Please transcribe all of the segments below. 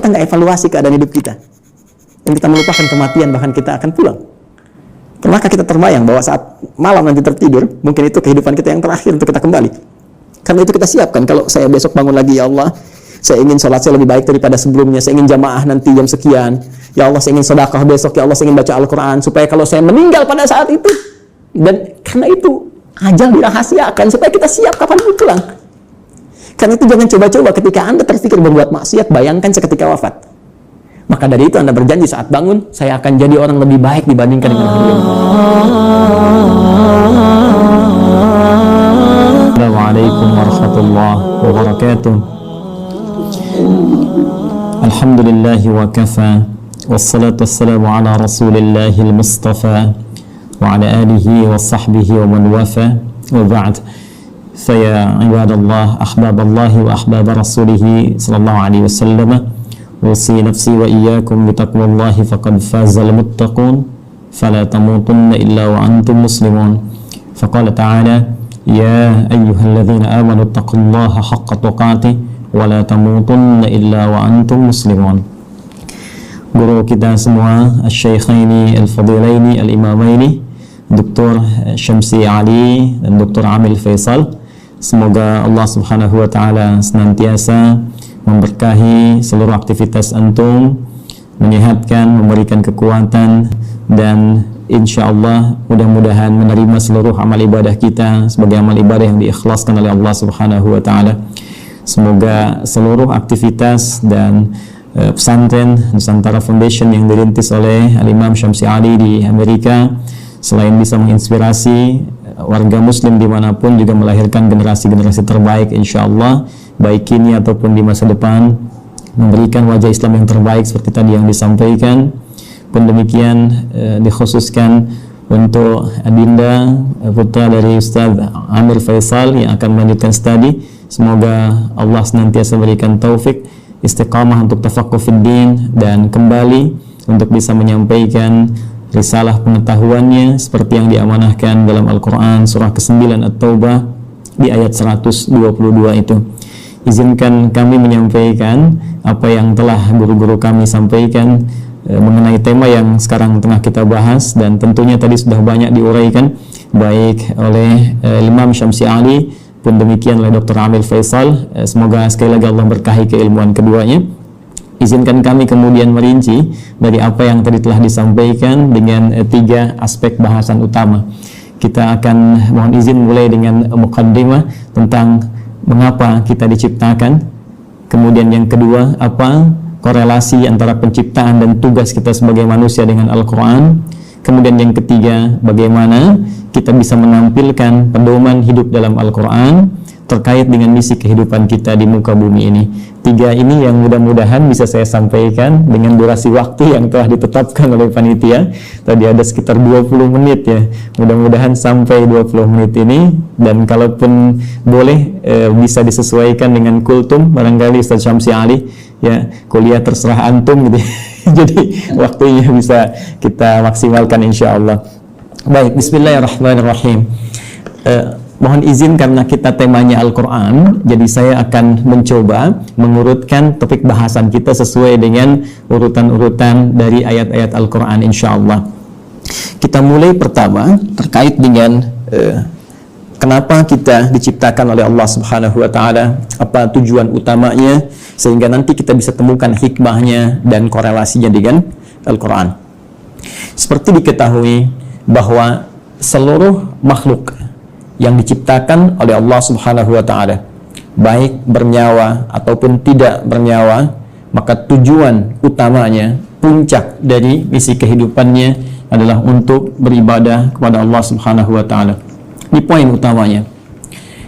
kita nggak evaluasi keadaan hidup kita, dan kita melupakan kematian, bahkan kita akan pulang. Pernahkah kita terbayang bahwa saat malam nanti tertidur, mungkin itu kehidupan kita yang terakhir untuk kita kembali? Karena itu kita siapkan, kalau saya besok bangun lagi, ya Allah, saya ingin sholat saya lebih baik daripada sebelumnya, saya ingin jamaah nanti jam sekian, ya Allah saya ingin sedekah besok, ya Allah saya ingin baca Al-Quran, supaya kalau saya meninggal pada saat itu, dan karena itu ajal dirahasiakan, supaya kita siap kapan pun pulang. Karena itu jangan coba-coba ketika Anda terpikir berbuat maksiat, bayangkan seketika wafat. Maka dari itu Anda berjanji saat bangun, saya akan jadi orang lebih baik dibandingkan dengan hari ini. Assalamualaikum warahmatullahi wabarakatuh. Alhamdulillahi wa kafa, wassalatu wassalamu ala rasulillahil mustafa, wa ala alihi wa sahbihi wa man wafa, wa ba'd. Faya ibadallah, ahbaballahi wa ahbab rasulihi sallallahu alaihi wasallam, usi nafsi wa iyyakum bitaqwallahi faqad fazal muttaqun, fala tamutunna illa wa antum muslimun. Faqala ta'ala, ya ayyuhalladzina amanu taqullaha haqqa tuqatih wa la tamutunna illa wa antum muslimun. Guru kita semua, asy-syaikhaini al-fadilaini al-imamaini, Dr. Syamsi Ali dan Dr. Amil Faisal, semoga Allah Subhanahu wa taala senantiasa memberkahi seluruh aktivitas antum, menyehatkan, memberikan kekuatan, dan insya Allah mudah-mudahan menerima seluruh amal ibadah kita sebagai amal ibadah yang diikhlaskan oleh Allah Subhanahu wa taala. Semoga seluruh aktivitas dan pesantren Nusantara Foundation yang dirintis oleh Al-Imam Syamsi Ali di Amerika, selain bisa menginspirasi warga muslim dimanapun, juga melahirkan generasi-generasi terbaik insya Allah, baik kini ataupun di masa depan, memberikan wajah Islam yang terbaik seperti tadi yang disampaikan. Pun demikian dikhususkan untuk adinda putra dari Ustaz Amir Faisal yang akan melanjutkan studi. Semoga Allah senantiasa berikan taufik, istiqamah untuk tafaqquh fid din, dan kembali untuk bisa menyampaikan risalah pengetahuannya seperti yang diamanahkan dalam Al-Quran surah ke-9 At-Taubah di ayat 122 itu. Izinkan kami menyampaikan apa yang telah guru-guru kami sampaikan mengenai tema yang sekarang tengah kita bahas, dan tentunya tadi sudah banyak diuraikan baik oleh Imam Syamsi Ali pun demikian oleh Dr. Amil Faisal. Semoga sekali lagi Allah berkahi keilmuan keduanya. Izinkan kami kemudian merinci dari apa yang tadi telah disampaikan dengan tiga aspek bahasan utama. Kita akan mohon izin mulai dengan muqaddimah tentang mengapa kita diciptakan. Kemudian yang kedua, apa korelasi antara penciptaan dan tugas kita sebagai manusia dengan Al-Quran. Kemudian yang ketiga, bagaimana kita bisa menampilkan pedoman hidup dalam Al-Quran terkait dengan misi kehidupan kita di muka bumi ini. Tiga ini yang mudah-mudahan bisa saya sampaikan dengan durasi waktu yang telah ditetapkan oleh panitia. Tadi ada sekitar 20 menit ya. Mudah-mudahan sampai 20 menit ini, dan kalaupun boleh bisa disesuaikan dengan kultum barangkali Ustaz Syamsi Ali ya, kuliah terserah antum gitu. Jadi waktunya bisa kita maksimalkan insyaallah. Baik, bismillahirrahmanirrahim. Mohon izin karena kita temanya Al-Quran, jadi saya akan mencoba mengurutkan topik bahasan kita sesuai dengan urutan-urutan dari ayat-ayat Al-Quran insyaallah. Kita mulai pertama terkait dengan kenapa kita diciptakan oleh Allah Subhanahu wa taala, apa tujuan utamanya, sehingga nanti kita bisa temukan hikmahnya dan korelasinya dengan Al-Quran. Seperti diketahui bahwa seluruh makhluk yang diciptakan oleh Allah Subhanahu wa taala, baik bernyawa ataupun tidak bernyawa, maka tujuan utamanya, puncak dari misi kehidupannya adalah untuk beribadah kepada Allah Subhanahu wa taala. Ini poin utamanya.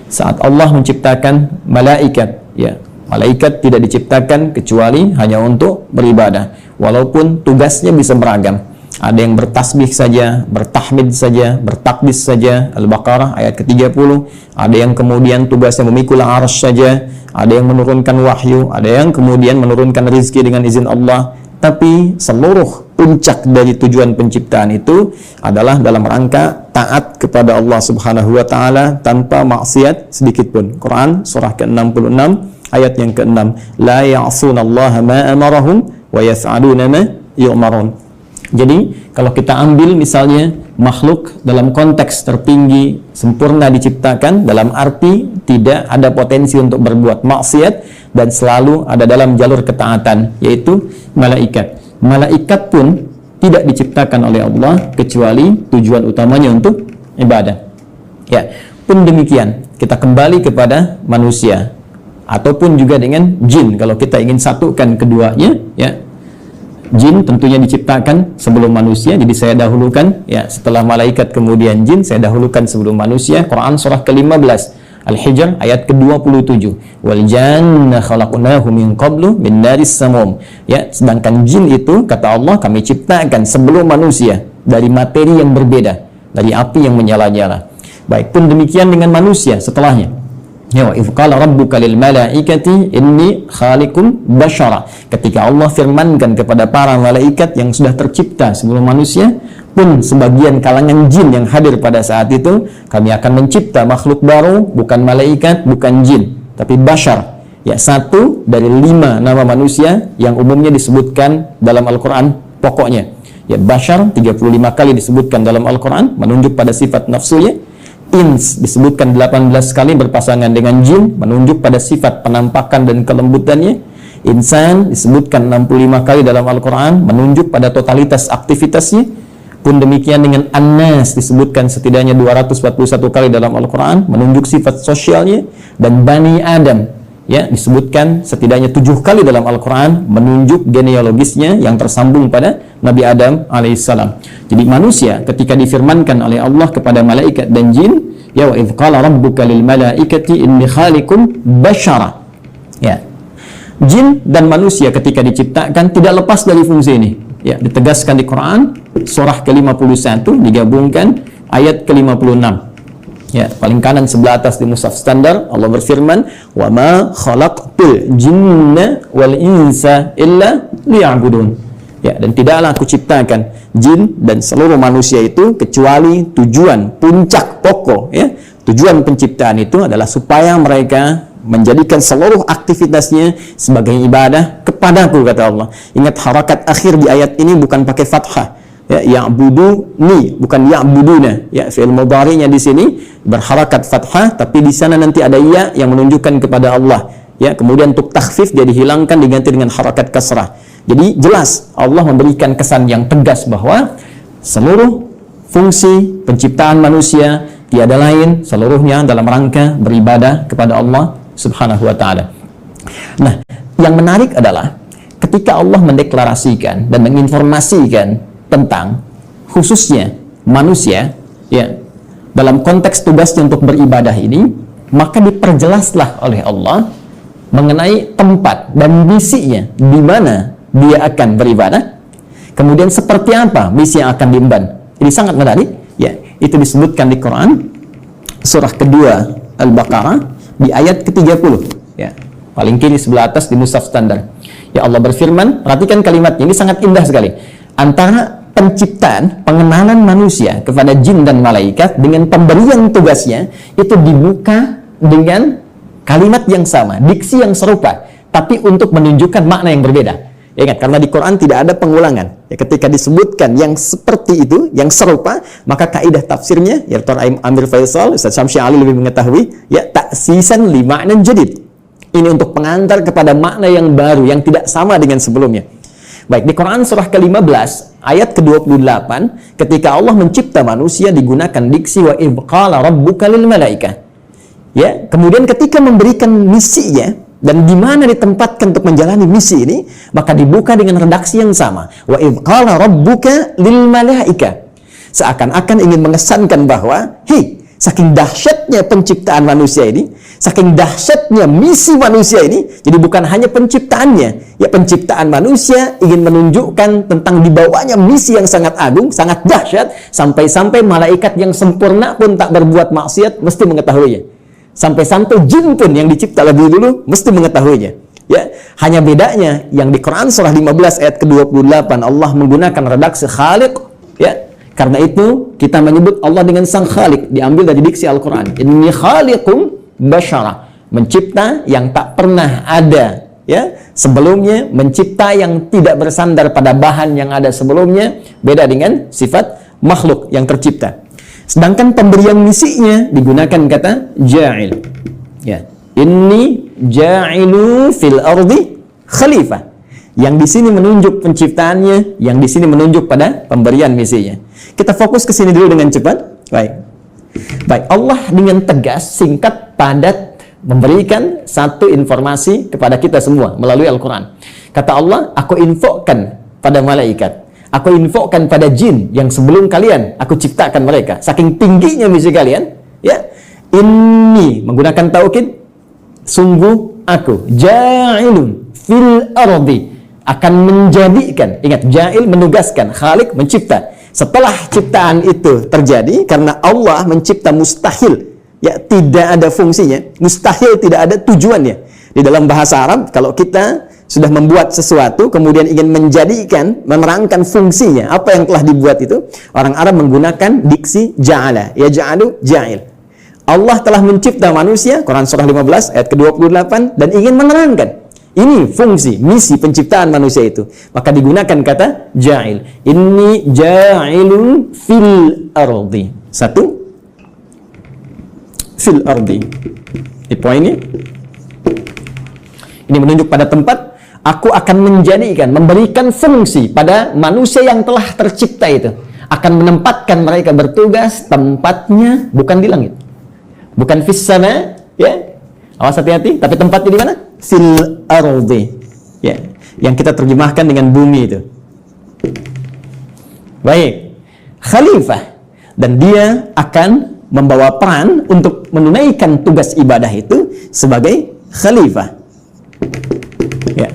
Saat Allah menciptakan malaikat, ya, malaikat tidak diciptakan kecuali hanya untuk beribadah, walaupun tugasnya bisa beragam. Ada yang bertasbih saja, bertahmid saja, bertakbis saja, Al-Baqarah ayat ke-30. Ada yang kemudian tugasnya memikul arsy saja, ada yang menurunkan wahyu, ada yang kemudian menurunkan rezeki dengan izin Allah. Tapi seluruh puncak dari tujuan penciptaan itu adalah dalam rangka taat kepada Allah Subhanahu wa taala tanpa maksiat sedikit pun. Quran surah ke-66 Ayat yang ke-6, la ya'sunallaha ma amarahum wa yaf'aluna ma yu'marun. Jadi kalau kita ambil misalnya makhluk dalam konteks tertinggi, sempurna diciptakan, dalam arti tidak ada potensi untuk berbuat maksiat dan selalu ada dalam jalur ketaatan, yaitu malaikat. Malaikat pun tidak diciptakan oleh Allah kecuali tujuan utamanya untuk ibadah. Ya, pun demikian kita kembali kepada manusia ataupun juga dengan jin. Kalau kita ingin satukan keduanya, ya, jin tentunya diciptakan sebelum manusia, jadi saya dahulukan, ya, setelah malaikat kemudian jin, saya dahulukan sebelum manusia. Quran surah ke-15 Al-Hijr ayat ke-27, wal janna khalaqnahu min qablu min naris samum. Ya, sedangkan jin itu kata Allah kami ciptakan sebelum manusia dari materi yang berbeda, dari api yang menyala-nyala. Baik, pun demikian dengan manusia setelahnya. Ya, wa idz qala rabbuka lil malaikati inni khaliqum basyara. Ketika Allah firmankan kepada para malaikat yang sudah tercipta sebelum manusia, pun sebagian kalangan jin yang hadir pada saat itu, kami akan mencipta makhluk baru, bukan malaikat, bukan jin, tapi basyar. Ya, satu dari 5 nama manusia yang umumnya disebutkan dalam Al-Quran pokoknya. Ya, basyar 35 kali disebutkan dalam Al-Quran, menunjuk pada sifat nafsunya. Ins disebutkan 18 kali berpasangan dengan jin, menunjuk pada sifat penampakan dan kelembutannya. Insan disebutkan 65 kali dalam Al-Quran, menunjuk pada totalitas aktivitasnya. Pun demikian dengan An-Nas disebutkan setidaknya 241 kali dalam Al-Quran, menunjuk sifat sosialnya. Dan Bani Adam, ya, disebutkan setidaknya 7 kali dalam Al-Quran, menunjuk genealogisnya yang tersambung pada Nabi Adam alaihissalam. Jadi manusia ketika difirmankan oleh Allah kepada malaikat dan jin, ya, wa idz qala rabbuka lil malaikati inni khaliqum basyara. Ya, jin dan manusia ketika diciptakan tidak lepas dari fungsi ini. Ya, ditegaskan di Quran surah ke-51 digabungkan ayat ke-56. Ya, paling kanan sebelah atas di mushaf standar Allah berfirman, wa ma khalaqtul jinna wal insa illa liya'budun. Ya, dan tidaklah aku ciptakan jin dan seluruh manusia itu kecuali tujuan puncak pokok, ya. Tujuan penciptaan itu adalah supaya mereka menjadikan seluruh aktivitasnya sebagai ibadah kepadaku, kata Allah. Ingat harakat akhir di ayat ini bukan pakai fathah. Ya, ya'buduni bukan ya'buduna. Ya, fi'il mudhari'nya di sini berharakat fathah, tapi di sana nanti ada ya yang menunjukkan kepada Allah. Ya, kemudian untuk takhfif dia dihilangkan diganti dengan harakat kasrah. Jadi jelas Allah memberikan kesan yang tegas bahwa seluruh fungsi penciptaan manusia tiada lain seluruhnya dalam rangka beribadah kepada Allah Subhanahu wa ta'ala. Nah, yang menarik adalah ketika Allah mendeklarasikan dan menginformasikan tentang khususnya manusia, ya, dalam konteks tugasnya untuk beribadah ini, maka diperjelaslah oleh Allah mengenai tempat dan misinya, di mana dia akan beribadah, kemudian seperti apa misi yang akan diemban. Ini sangat menarik, ya. Itu disebutkan di Quran surah kedua Al-Baqarah di ayat ke-30, ya, paling kiri sebelah atas di mushaf standar. Ya, Allah berfirman, perhatikan kalimatnya, ini sangat indah sekali. Antara penciptaan, pengenalan manusia kepada jin dan malaikat dengan pemberian tugasnya itu dibuka dengan kalimat yang sama, diksi yang serupa, tapi untuk menunjukkan makna yang berbeda. Ingat, karena di Quran tidak ada pengulangan. Ya, ketika disebutkan yang seperti itu, yang serupa, maka kaidah tafsirnya, ya, Dr. Amir Faisal, Ustaz Syamsi Ali lebih mengetahui, ya, taksisan li ma'nan jadid. Ini untuk pengantar kepada makna yang baru, yang tidak sama dengan sebelumnya. Baik, di Quran surah ke-15, ayat ke-28, ketika Allah mencipta manusia digunakan diksi wa idz qala rabbuka lil malaikah. Ya, kemudian ketika memberikan misinya, dan di mana ditempatkan untuk menjalani misi ini, maka dibuka dengan redaksi yang sama. Wa idz qala rabbuka lil malaika. Seakan-akan ingin mengesankan bahwa, hei, saking dahsyatnya penciptaan manusia ini, saking dahsyatnya misi manusia ini, jadi bukan hanya penciptaannya, ya, penciptaan manusia ingin menunjukkan tentang dibawanya misi yang sangat agung, sangat dahsyat, sampai-sampai malaikat yang sempurna pun tak berbuat maksiat mesti mengetahuinya. Sampai-sampai jin pun yang dicipta lebih dulu mesti mengetahuinya. Ya, hanya bedanya yang di Quran surah 15 ayat ke-28 Allah menggunakan redaksi khaliq, ya. Karena itu kita menyebut Allah dengan sang khaliq, diambil dari diksi Al-Quran. Inni khaliqum basyara. mencipta yang tak pernah ada ya sebelumnya, mencipta yang tidak bersandar pada bahan yang ada sebelumnya, beda dengan sifat makhluk yang tercipta. Sedangkan pemberian misinya digunakan kata ja'il. Ya, inni ja'ilu fil ardi khalifah. Yang di sini menunjuk penciptaannya, yang di sini menunjuk pada pemberian misinya. Kita fokus ke sini dulu dengan cepat. Baik, Allah dengan tegas, singkat, padat memberikan satu informasi kepada kita semua melalui Al-Quran. Kata Allah, aku infokan pada malaikat, aku infokan pada jin yang sebelum kalian aku ciptakan mereka. Saking tingginya misi kalian, ya. Inni menggunakan taukid, sungguh aku ja'ilun fil ardi, akan menjadikan. Ingat, ja'il menugaskan, khalik mencipta. Setelah ciptaan itu terjadi, karena Allah mencipta mustahil, ya, tidak ada fungsinya, mustahil tidak ada tujuannya. Di dalam bahasa Arab, kalau kita sudah membuat sesuatu kemudian ingin menjadikan, menerangkan fungsinya, apa yang telah dibuat itu, orang Arab menggunakan diksi ja'ala, ya ja'alu ja'il. Allah telah mencipta manusia, Quran surah 15 ayat ke-28, dan ingin menerangkan ini fungsi, misi penciptaan manusia itu, maka digunakan kata ja'il. Inni ja'ilun fil ardi. Satu, fil ardi. Ini poinnya. Ini menunjuk pada tempat. Aku akan menjadikan, memberikan fungsi pada manusia yang telah tercipta itu. Akan menempatkan mereka bertugas, tempatnya bukan di langit, bukan fis sama, ya. Awas hati-hati, tapi tempatnya di mana? Fil ardi. Ya, yang kita terjemahkan dengan bumi itu. Baik. Khalifah, dan dia akan membawa peran untuk menunaikan tugas ibadah itu sebagai khalifah. Ya.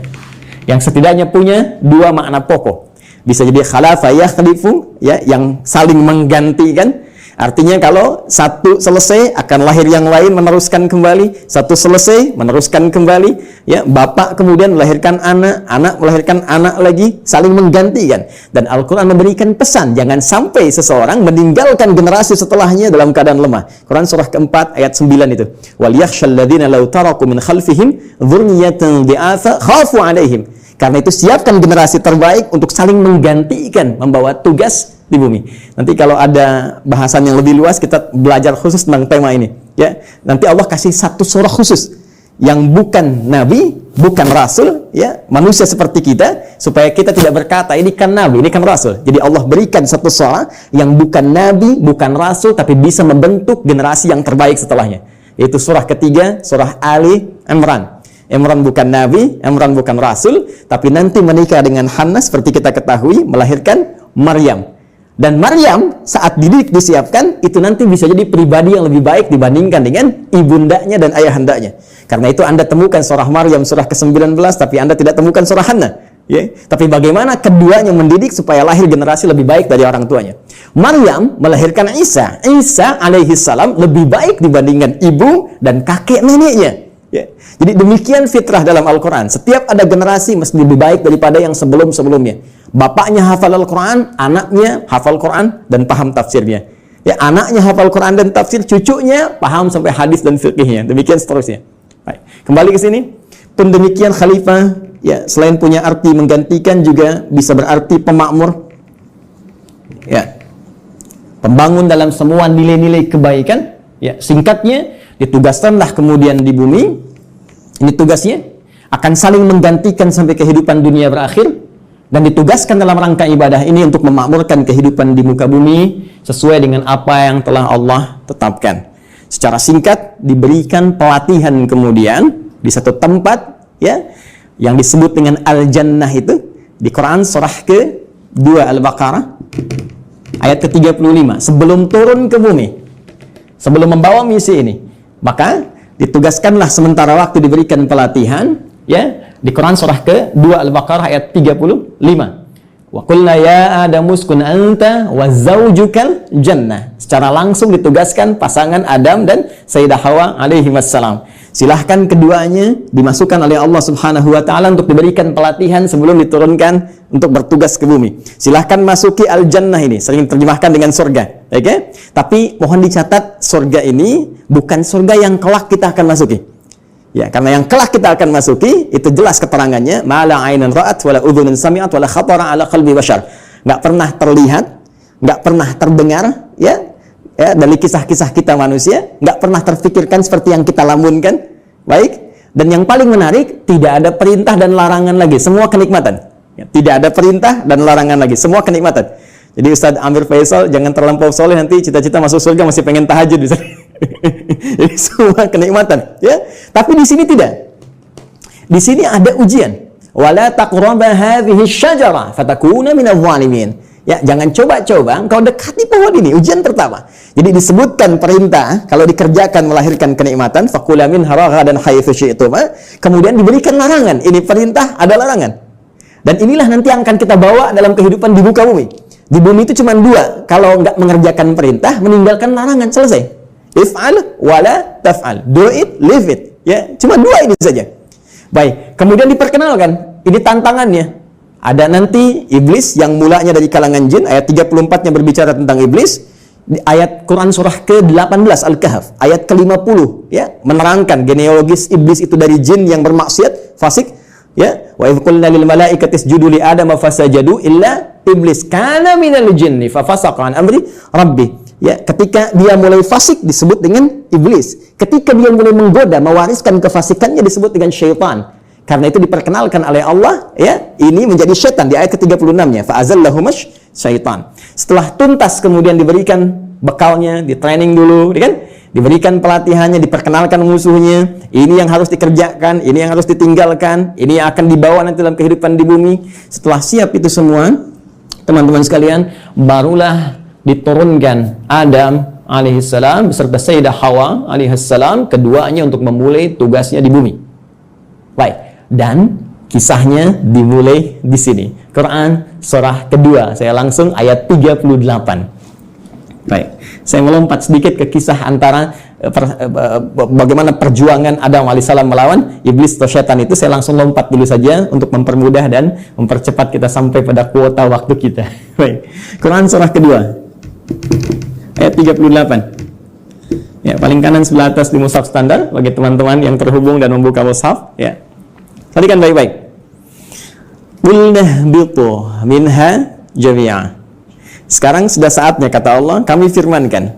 Yang setidaknya punya dua makna pokok. Bisa jadi khalafa yakhlifu, ya, yang saling menggantikan. Artinya kalau satu selesai akan lahir yang lain meneruskan kembali, satu selesai meneruskan kembali, ya, bapak kemudian melahirkan anak, anak melahirkan anak lagi, saling menggantikan. Dan Al-Quran memberikan pesan jangan sampai seseorang meninggalkan generasi setelahnya dalam keadaan lemah. Quran surah keempat ayat 9 itu. Wal yakhshal ladzina law taraku min khalfihim dzurriyyatan dhi'afa khafu 'alaihim. Karena itu siapkan generasi terbaik untuk saling menggantikan membawa tugas di bumi. Nanti kalau ada bahasan yang lebih luas kita belajar khusus tentang tema ini, ya. Nanti Allah kasih satu surah khusus yang bukan nabi, bukan rasul, ya, manusia seperti kita, supaya kita tidak berkata ini kan nabi, ini kan rasul. Jadi Allah berikan satu surah yang bukan nabi, bukan rasul, tapi bisa membentuk generasi yang terbaik setelahnya. Yaitu surah ketiga, surah Ali Imran. Imran bukan nabi, Imran bukan rasul, tapi nanti menikah dengan Hannah seperti kita ketahui, melahirkan Maryam. Dan Maryam saat dididik disiapkan, itu nanti bisa jadi pribadi yang lebih baik dibandingkan dengan ibundanya dan ayahandanya. Karena itu Anda temukan surah Maryam surah ke-19, tapi Anda tidak temukan surah Hannah, ya. Tapi bagaimana keduanya mendidik supaya lahir generasi lebih baik dari orang tuanya. Maryam melahirkan Isa. Isa alaihi salam lebih baik dibandingkan ibu dan kakek neneknya. Ya. Jadi demikian fitrah dalam Al-Quran. Setiap ada generasi mesti lebih baik daripada yang sebelum-sebelumnya. Bapaknya hafal Al-Quran, anaknya hafal Quran dan paham tafsirnya. Ya, anaknya hafal Quran dan tafsir, cucunya paham sampai hadis dan fiqihnya. Demikian seterusnya. Baik. Kembali ke sini. Pun demikian khalifah, ya, selain punya arti menggantikan juga bisa berarti pemakmur. Ya. Pembangun dalam semua nilai-nilai kebaikan. Ya, singkatnya ditugaskanlah kemudian di bumi. Ini tugasnya akan saling menggantikan sampai kehidupan dunia berakhir, dan ditugaskan dalam rangka ibadah ini untuk memakmurkan kehidupan di muka bumi sesuai dengan apa yang telah Allah tetapkan. Secara singkat diberikan pelatihan kemudian di satu tempat, ya, yang disebut dengan Al-Jannah itu di Quran surah ke-2 Al-Baqarah ayat ke-35. Sebelum turun ke bumi, sebelum membawa misi ini, maka ditugaskanlah sementara waktu diberikan pelatihan, ya, di Quran surah ke-2 Al-Baqarah ayat 35. Wa qulna ya Adamu uskun anta wa zaujukal jannah. Secara langsung ditugaskan pasangan Adam dan Sayyidah Hawa alaihi wassalam. Silahkan keduanya dimasukkan oleh Allah Subhanahu wa taala untuk diberikan pelatihan sebelum diturunkan untuk bertugas ke bumi. Silahkan masuki al-jannah ini, sering terjemahkan dengan surga, oke? Okay? Tapi mohon dicatat, surga ini bukan surga yang kelak kita akan masuki. Ya, karena yang kelak kita akan masuki itu jelas keterangannya, mala ainan ra'at wala udhunun sami'at wala khatara ala qalbi bashar. Enggak pernah terlihat, enggak pernah terdengar, ya, dari kisah-kisah kita manusia, enggak pernah terfikirkan seperti yang kita lamunkan. Baik. Dan yang paling menarik, tidak ada perintah dan larangan lagi, semua kenikmatan. Ya, tidak ada perintah dan larangan lagi, semua kenikmatan. Jadi Ustadz Amir Faisal jangan terlampau soleh, nanti cita-cita masuk surga masih pengen tahajud di sana. Jadi semua kenikmatan, ya. Tapi di sini tidak. Di sini ada ujian. Wala taqraba hadhihi syajara fatakuna minadh dhalimin. Ya, jangan coba-coba engkau dekati pohon ini, ujian pertama. Jadi disebutkan perintah kalau dikerjakan melahirkan kenikmatan, fakula minha ragadan haitsu syi'tuma. Kemudian diberikan larangan. Ini perintah, ada larangan. Dan inilah nanti yang akan kita bawa dalam kehidupan di muka bumi. Di bumi itu cuma dua, kalau nggak mengerjakan perintah, meninggalkan larangan, selesai. If'al wala taf'al. Do it, leave it. Ya, cuma dua ini saja. Baik, kemudian diperkenalkan, ini tantangannya. Ada nanti iblis yang mulanya dari kalangan jin, ayat 34-nya berbicara tentang iblis. Di ayat Quran surah ke-18 Al-Kahf, ayat ke-50, ya, menerangkan genealogis iblis itu dari jin yang bermaksiat, fasik, ya. Wa idz qulna lil malaikati isjudu li adama fasajadu illa iblis kana minal jinni fa fasaqa an amri rabbi. Ya, ketika dia mulai fasik disebut dengan iblis. Ketika dia mulai menggoda, mewariskan kefasikannya disebut dengan syaitan. Karena itu diperkenalkan oleh Allah, ya, ini menjadi syaitan di ayat ke-36-nya. Fa'azallahumash syaitan. Setelah tuntas kemudian diberikan bekalnya, di training dulu, kan? Diberikan pelatihannya, diperkenalkan musuhnya. Ini yang harus dikerjakan, ini yang harus ditinggalkan, ini yang akan dibawa nanti dalam kehidupan di bumi. Setelah siap itu semua, teman-teman sekalian, barulah diturunkan Adam alaihissalam beserta Sayyidah Hawa alaihissalam, keduanya untuk memulai tugasnya di bumi. Baik. Dan kisahnya dimulai di sini. Quran surah kedua. Saya langsung ayat 38. Baik. Saya melompat sedikit ke kisah antara bagaimana perjuangan Adam alaihissalam melawan iblis atau syaitan itu. Saya langsung lompat dulu saja untuk mempermudah dan mempercepat kita sampai pada kuota waktu kita. Baik. Quran surah kedua. Ayat 38. Ya, paling kanan sebelah atas di mushaf standar bagi teman-teman yang terhubung dan membuka mushaf, ya. Perhatikan baik-baik. Qulna bitu minha jami'a. Sekarang sudah saatnya, kata Allah, kami firmankan.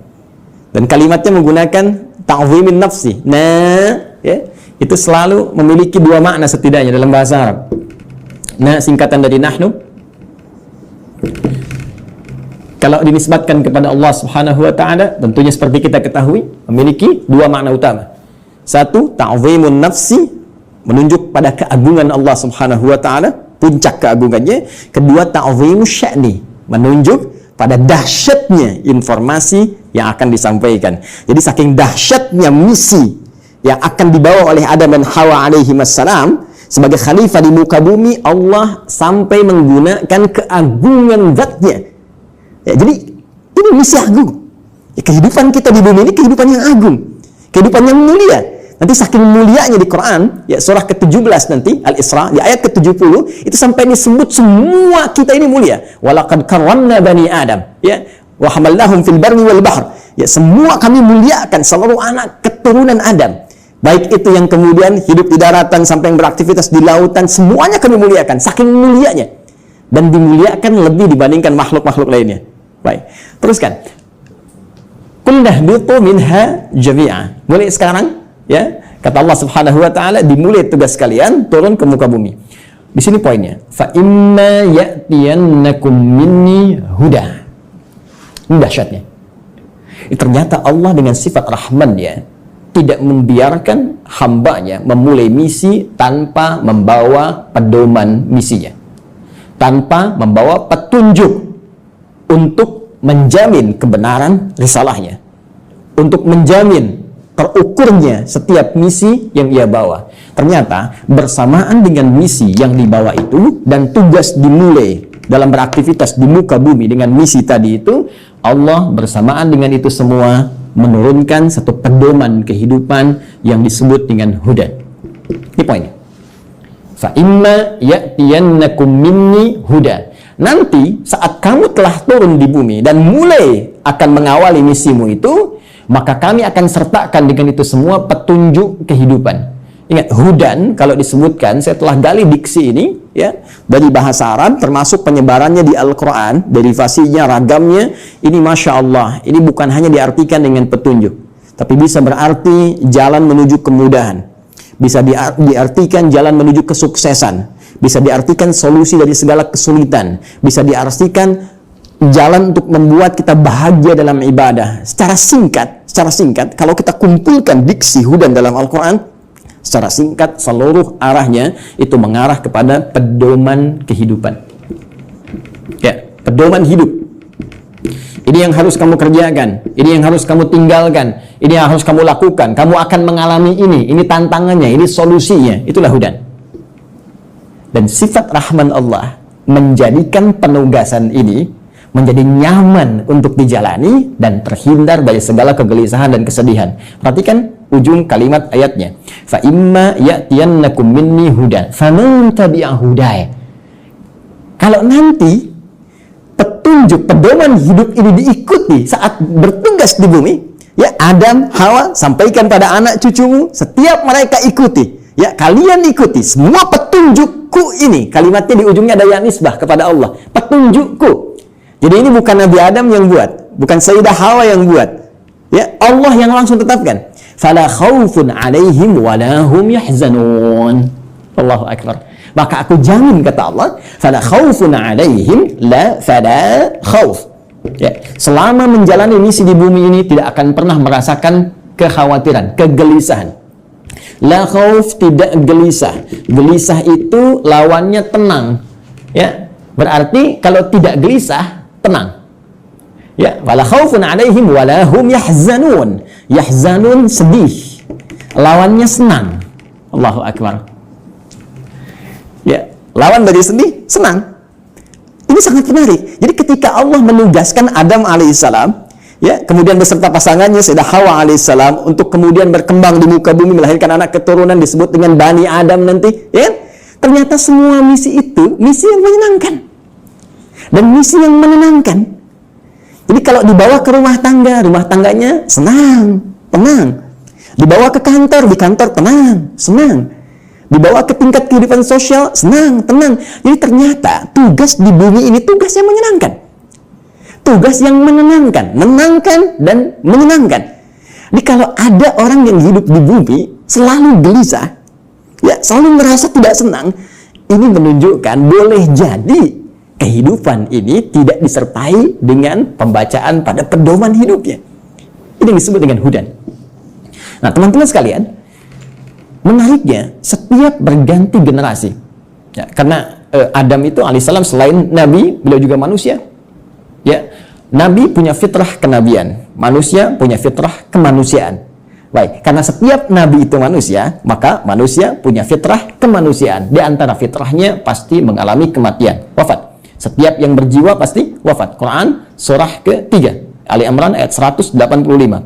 Dan kalimatnya menggunakan ta'zimin nafsi. Nah, ya, itu selalu memiliki dua makna setidaknya dalam bahasa Arab. Nah, singkatan dari nahnu. Kalau dinisbatkan kepada Allah Subhanahu wa taala, tentunya seperti kita ketahui, memiliki dua makna utama. Satu, ta'zimun nafsi, menunjuk pada keagungan Allah Subhanahu wa taala, puncak keagungannya. Kedua, ta'zimus sya'ni, menunjuk pada dahsyatnya informasi yang akan disampaikan. Jadi saking dahsyatnya misi yang akan dibawa oleh Adam dan Hawa alaihi wassalam sebagai khalifah di muka bumi, Allah sampai menggunakan keagungan zatnya. Ya, jadi ini misi agung. Ya, kehidupan kita di bumi ini kehidupan yang agung, kehidupan yang mulia. Nanti saking mulianya di Quran, ya, surah ke-17 nanti, Al-Isra, di ayat ke-70, itu sampai disebut semua kita ini mulia. Walaqad karramna bani Adam, ya, wa hamalnahum fil barri wal bahr. Ya, semua kami muliakan seluruh anak keturunan Adam. Baik itu yang kemudian hidup di daratan sampai yang beraktivitas di lautan, semuanya kami muliakan, saking mulianya. Dan dimuliakan lebih dibandingkan makhluk-makhluk lainnya. Baik, teruskan. Qulna bitu minha jami'a. Mulai sekarang, ya, kata Allah Subhanahu wa taala, dimulai tugas kalian turun ke muka bumi. Di sini poinnya. Fa imma ya'tiyannakum minni huda. Ini dahsyatnya. Ternyata Allah dengan sifat Rahman, ya, tidak membiarkan hambanya memulai misi tanpa membawa pedoman misinya, tanpa membawa petunjuk untuk menjamin kebenaran risalahnya, untuk menjamin terukurnya setiap misi yang ia bawa. Ternyata bersamaan dengan misi yang dibawa itu dan tugas dimulai dalam beraktivitas di muka bumi dengan misi tadi itu, Allah bersamaan dengan itu semua menurunkan satu pedoman kehidupan yang disebut dengan hudan. Ini poinnya. Fa imma ya'tiyannakum minni huda. Nanti saat kamu telah turun di bumi dan mulai akan mengawali misimu itu, maka kami akan sertakan dengan itu semua petunjuk kehidupan. Ingat, hudan kalau disebutkan, saya telah gali diksi ini ya dari bahasa Arab, termasuk penyebarannya di Al-Quran, derivasinya, ragamnya, ini Masya Allah, ini bukan hanya diartikan dengan petunjuk, tapi bisa berarti jalan menuju kemudahan, bisa diartikan jalan menuju kesuksesan, bisa diartikan solusi dari segala kesulitan, bisa diartikan jalan untuk membuat kita bahagia dalam ibadah. Secara singkat, kalau kita kumpulkan diksi hudan dalam Al-Quran, secara singkat, seluruh arahnya itu mengarah kepada pedoman kehidupan. Ya, pedoman hidup. Ini yang harus kamu kerjakan, ini yang harus kamu tinggalkan, ini yang harus kamu lakukan. Kamu akan mengalami ini tantangannya, ini solusinya. Itulah hudan. Dan sifat rahman Allah menjadikan penugasan ini menjadi nyaman untuk dijalani dan terhindar dari segala kegelisahan dan kesedihan. Perhatikan ujung kalimat ayatnya. Fa imma ya'tiyannakum minni hudan faman tabi'a hudaya. Kalau nanti petunjuk, pedoman hidup ini diikuti saat bertugas di bumi, ya Adam, Hawa, sampaikan pada anak cucumu, setiap mereka ikuti. Ya, kalian ikuti semua petunjukku ini. Kalimatnya di ujungnya ada ya nisbah kepada Allah. Petunjukku. Jadi ini bukan Nabi Adam yang buat, bukan Sayyidah Hawa yang buat. Ya, Allah yang langsung tetapkan. Fala khaufun 'alaihim wa la hum yahzanun. Allahu akbar. Maka aku jamin, kata Allah, fala khaufun 'alaihim la fala khauf. Ya, selama menjalani misi di bumi ini tidak akan pernah merasakan kekhawatiran, kegelisahan. La khauf, tidak gelisah. Gelisah itu lawannya tenang. Ya, berarti kalau tidak gelisah, tenang. Ya, wala khaufun 'alaihim wala hum yahzanun. Yahzanun, sedih. Lawannya senang. Allahu akbar. Ya, lawan dari sedih, senang. Ini sangat menarik. Jadi ketika Allah menugaskan Adam alaihissalam, ya, kemudian beserta pasangannya Sayyidah Hawa alaihissalam untuk kemudian berkembang di muka bumi, melahirkan anak keturunan disebut dengan Bani Adam nanti, ya, ternyata semua misi itu misi yang menyenangkan dan misi yang menenangkan. Jadi kalau dibawa ke rumah tangganya senang, tenang. Dibawa ke kantor, di kantor tenang, senang. Dibawa ke tingkat kehidupan sosial, senang, tenang. Jadi ternyata tugas di bumi ini tugas yang menyenangkan. Tugas yang menenangkan, menenangkan dan menyenangkan. Jadi kalau ada orang yang hidup di bumi selalu gelisah, ya, selalu merasa tidak senang, ini menunjukkan boleh jadi kehidupan ini tidak disertai dengan pembacaan pada pedoman hidupnya. Ini yang disebut dengan hudan. Nah, teman-teman sekalian, menariknya setiap berganti generasi, ya, karena Adam itu alaihissalam selain nabi, beliau juga manusia. Ya, nabi punya fitrah kenabian, manusia punya fitrah kemanusiaan. Baik, karena setiap nabi itu manusia, maka manusia punya fitrah kemanusiaan. Di antara fitrahnya pasti mengalami kematian, wafat. Setiap yang berjiwa pasti wafat. Quran surah ke-3 Ali Imran ayat 185.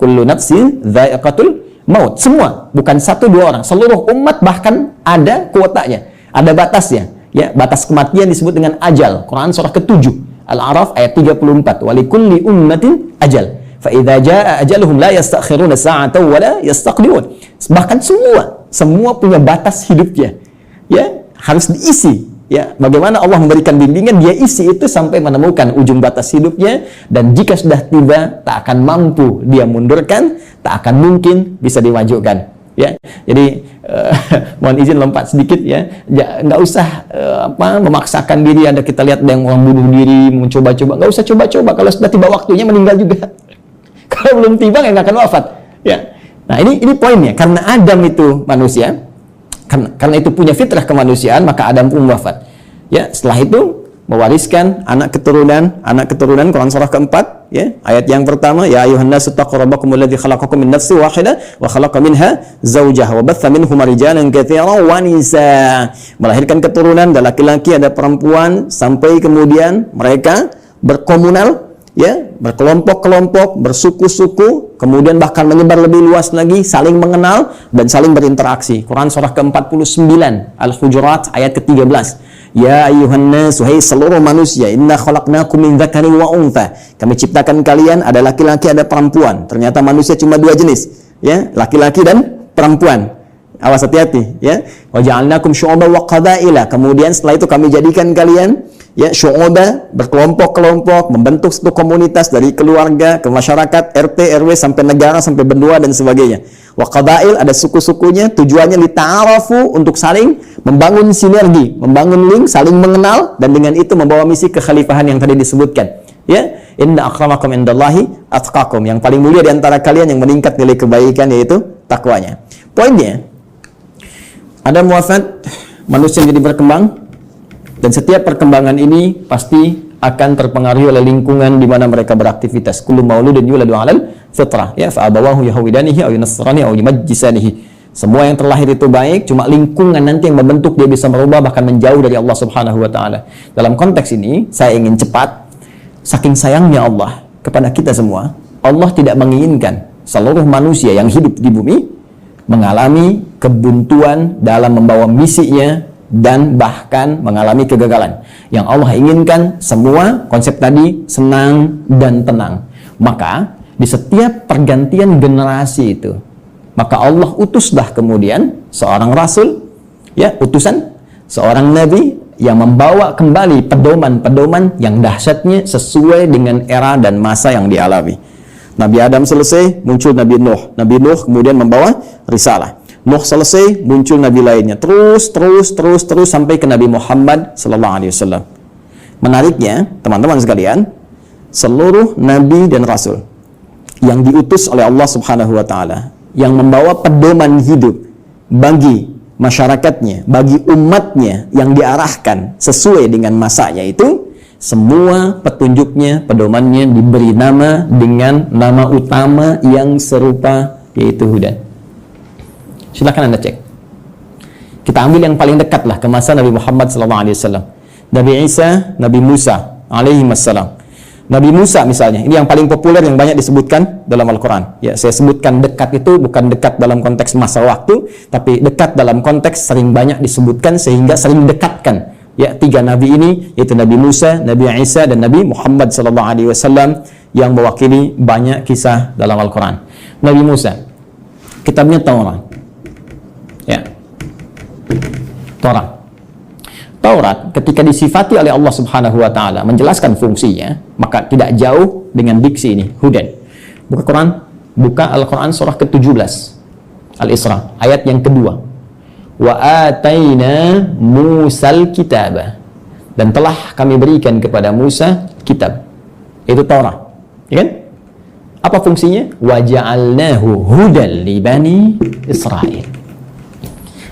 Kullu nafsin dha'iqatul maut. Semua, bukan satu dua orang, seluruh umat bahkan ada kuotanya, ada batasnya. Ya, batas kematian disebut dengan ajal. Quran surah ke-7 Al-A'raf ayat 34. Walikulli ummatin ajal. Fa idza jaa ajaluhum la yastakhiruna sa'atan wa la yastaqdimun. Bahkan semua punya batas hidupnya. Ya, harus diisi. Ya, bagaimana Allah memberikan bimbingan, dia isi itu sampai menemukan ujung batas hidupnya, dan jika sudah tiba tak akan mampu dia mundurkan, tak akan mungkin bisa dimajukan. Ya, jadi mohon izin lompat sedikit ya, nggak usah memaksakan diri. Ada kita lihat ada yang orang bunuh diri, mencoba-coba, nggak usah coba-coba. Kalau sudah tiba waktunya meninggal juga. Kalau belum tiba nggak akan wafat. Ya, nah ini poinnya. Karena Adam itu manusia. Karena itu punya fitrah kemanusiaan, maka Adam pun wafat. Ya, setelah itu mewariskan anak keturunan Quran surah keempat, ya, ayat yang pertama, ya ayuhan nasu taqu rabbakumul ladzi khalaqakum min nafsin wahidah wa khalaqa minha zawjaha wa batha minhuma rijalan katsiran wa nisaa. Melahirkan keturunan, ada laki-laki ada perempuan, sampai kemudian mereka berkomunal, ya, berkelompok-kelompok, bersuku-suku, kemudian bahkan menyebar lebih luas lagi, saling mengenal dan saling berinteraksi. Quran surah ke-49 Al-Hujurat ayat ke-13. Ya ayyuhan nas, hai seluruh manusia, inna khalaqnakum min dzakarin wa untha. Kami ciptakan kalian ada laki-laki ada perempuan. Ternyata manusia cuma dua jenis, ya, laki-laki dan perempuan. Awas, hati-hati ya. Wa ja'alnakum syu'uban wa qabaila. Kemudian setelah itu kami jadikan kalian ya syu'uba, berkelompok-kelompok, membentuk satu komunitas dari keluarga ke masyarakat, RT, RW sampai negara sampai benua dan sebagainya. Wa qabail, ada suku-sukunya, tujuannya lita'arafu, untuk saling membangun sinergi, membangun link, saling mengenal, dan dengan itu membawa misi kekhalifahan yang tadi disebutkan. Ya, inna akramakum indallahi atqakum. Yang paling mulia di antara kalian yang meningkat nilai kebaikan yaitu takwanya. Poinnya, ada muafat manusia jadi berkembang, dan setiap perkembangan ini pasti akan terpengaruhi oleh lingkungan di mana mereka beraktivitas. Kullu mauludin yuladu 'alal fitrah, ya fa abawahu yahwidanihi aw yunassirani aw yumajjisanihi. Semua yang terlahir itu baik, cuma lingkungan nanti yang membentuk dia bisa merubah bahkan menjauh dari Allah Subhanahu wa taala. Dalam konteks ini, saya ingin cepat, saking sayangnya Allah kepada kita semua, Allah tidak menginginkan seluruh manusia yang hidup di bumi mengalami kebuntuan dalam membawa misinya dan bahkan mengalami kegagalan. Yang Allah inginkan semua konsep tadi senang dan tenang. Maka di setiap pergantian generasi itu, maka Allah utuslah kemudian seorang rasul, ya, utusan, seorang nabi yang membawa kembali pedoman-pedoman yang dahsyatnya sesuai dengan era dan masa yang dialami. Nabi Adam selesai, muncul Nabi Nuh. Nabi Nuh kemudian membawa risalah. Nuh selesai, muncul nabi lainnya. Terus sampai ke Nabi Muhammad sallallahu alaihi wasallam. Menariknya, teman-teman sekalian, seluruh nabi dan rasul yang diutus oleh Allah Subhanahu wa taala, yang membawa pedoman hidup bagi masyarakatnya, bagi umatnya yang diarahkan sesuai dengan masanya itu, semua petunjuknya, pedomannya diberi nama dengan nama utama yang serupa, yaitu Hudan. Silakan Anda cek. Kita ambil yang paling dekat lah ke masa Nabi Muhammad SAW. Nabi Isa, Nabi Musa alaihi wassalam. Nabi Musa misalnya, ini yang paling populer yang banyak disebutkan dalam Al-Quran. Ya, saya sebutkan dekat itu bukan dekat dalam konteks masa waktu, tapi dekat dalam konteks sering banyak disebutkan sehingga sering dekatkan. Ya, tiga nabi ini, yaitu Nabi Musa, Nabi Isa, dan Nabi Muhammad SAW yang mewakili banyak kisah dalam Al-Quran. Nabi Musa, kitabnya Taurat. Ya, Taurat ketika disifati oleh Allah Subhanahu wa taala menjelaskan fungsinya, maka tidak jauh dengan diksi ini, Hudan. Buka Al-Quran surah ke-17 Al-Isra, ayat yang kedua. Wa ataina Musal kitaba, dan telah kami berikan kepada Musa kitab, itu Taurat, ya kan? Apa fungsinya? Wa ja'alnahu hudan li bani Israil,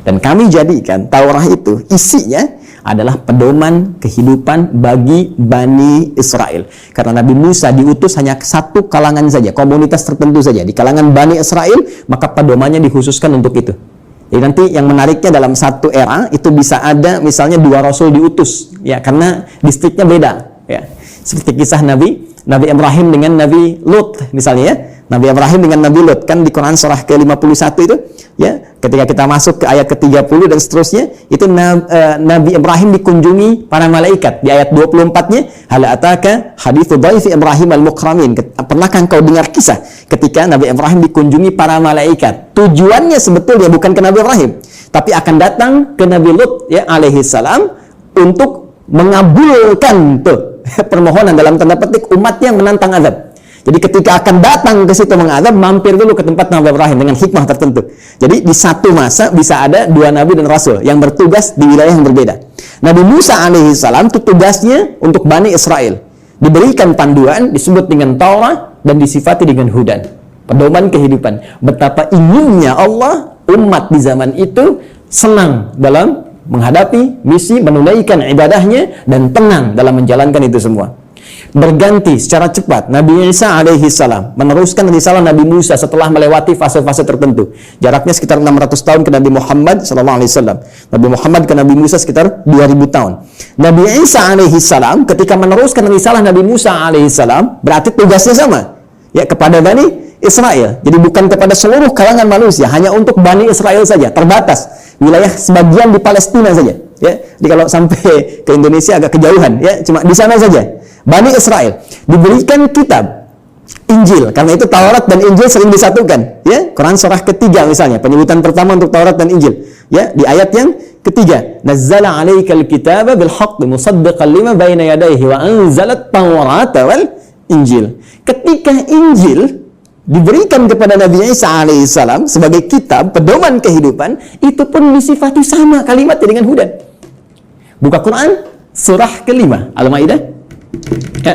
dan kami jadikan Taurat itu isinya adalah pedoman kehidupan bagi Bani Israel. Karena Nabi Musa diutus hanya satu kalangan saja, komunitas tertentu saja. Di kalangan Bani Israel, maka pedomannya dikhususkan untuk itu. Jadi nanti yang menariknya dalam satu era, itu bisa ada misalnya 2 rasul diutus. Ya, karena distriknya beda. Ya. Seperti kisah Nabi Ibrahim dengan Nabi Lut misalnya ya. Nabi Ibrahim dengan Nabi Lut, kan di Quran surah ke-51 itu, ya, ketika kita masuk ke ayat ke-30 dan seterusnya, itu Nabi Ibrahim dikunjungi para malaikat. Di ayat 24-nya, hal ataka hadithu dhaifi Ibrahim al-mukramin. Pernahkah engkau dengar kisah ketika Nabi Ibrahim dikunjungi para malaikat? Tujuannya sebetulnya bukan ke Nabi Ibrahim, tapi akan datang ke Nabi Lut, ya, alaihi salam, untuk mengabulkan tuh permohonan dalam tanda petik umat yang menantang azab. Jadi ketika akan datang ke situ mengadab, mampir dulu ke tempat Nabi Ibrahim dengan hikmah tertentu. Jadi di satu masa bisa ada 2 nabi dan rasul yang bertugas di wilayah yang berbeda. Nabi Musa alaihissalam itu tugasnya untuk Bani Israel. Diberikan panduan, disebut dengan Taurat, dan disifati dengan Hudan, pedoman kehidupan. Betapa inginnya Allah umat di zaman itu senang dalam menghadapi misi, menunaikan ibadahnya, dan tenang dalam menjalankan itu semua. Berganti secara cepat Nabi Isa alaihi salam meneruskan risalah Nabi Musa setelah melewati fase-fase tertentu. Jaraknya sekitar 600 tahun ke Nabi Muhammad sallallahu alaihi wasallam. Nabi Muhammad ke Nabi Musa sekitar 2000 tahun. Nabi Isa alaihi salam ketika meneruskan risalah Nabi Musa alaihi salam, berarti tugasnya sama, ya, kepada Bani Israel. Jadi bukan kepada seluruh kalangan manusia, hanya untuk Bani Israel saja, terbatas. Wilayah sebagian di Palestina saja, ya. Jadi kalau sampai ke Indonesia agak kejauhan, ya, cuma di sana saja. Bani Israel diberikan kitab, Injil. Karena itu Taurat dan Injil sering disatukan. Ya, Quran surah ketiga misalnya, penyebutan pertama untuk Taurat dan Injil. Ya, di ayat yang ketiga, nazzala 'alaikal kitaba bil haqqi musaddiqan lima baina yadayhi wa anzalat Taurata wal Injil. Ketika Injil diberikan kepada Nabi Isa alaihissalam sebagai kitab pedoman kehidupan, itu pun disifati sama kalimatnya dengan hudan. Buka Quran surah kelima Al-Maidah ya,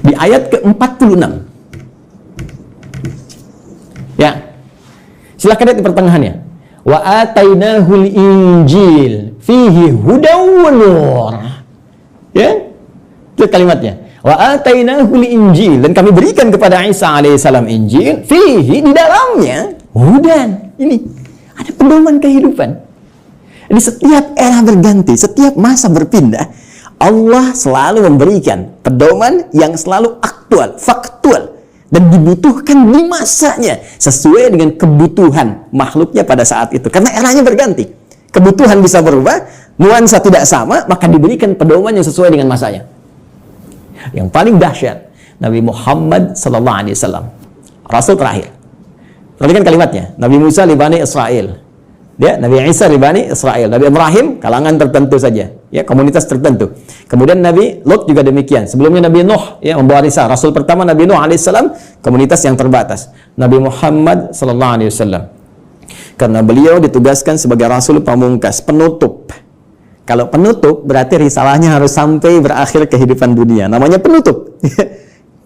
di ayat ke-46 ya, silahkan lihat di pertengahannya, wa atainahul injil fihi hudaw wa nur ya, itu kalimatnya, wa atainahul injil, dan kami berikan kepada Isa alaihissalam Injil, fihi, di dalamnya hudan, ini ada pedoman kehidupan. Jadi setiap era berganti, setiap masa berpindah, Allah selalu memberikan pedoman yang selalu aktual, faktual, dan dibutuhkan di masanya sesuai dengan kebutuhan makhluknya pada saat itu. Karena eranya berganti, kebutuhan bisa berubah, nuansa tidak sama, maka diberikan pedoman yang sesuai dengan masanya. Yang paling dahsyat, Nabi Muhammad SAW, Rasul terakhir. Perhatikan kalimatnya, Nabi Musa li Bani Israel, ya, Nabi Isa li Bani Israel, Nabi Ibrahim kalangan tertentu saja, ya, komunitas tertentu. Kemudian Nabi Lot juga demikian. Sebelumnya Nabi Nuh, ya, membawa risalah. Rasul pertama Nabi Nuh alaihissalam, komunitas yang terbatas. Nabi Muhammad SAW, karena beliau ditugaskan sebagai Rasul pamungkas, penutup. Kalau penutup berarti risalahnya harus sampai berakhir kehidupan dunia. Namanya penutup.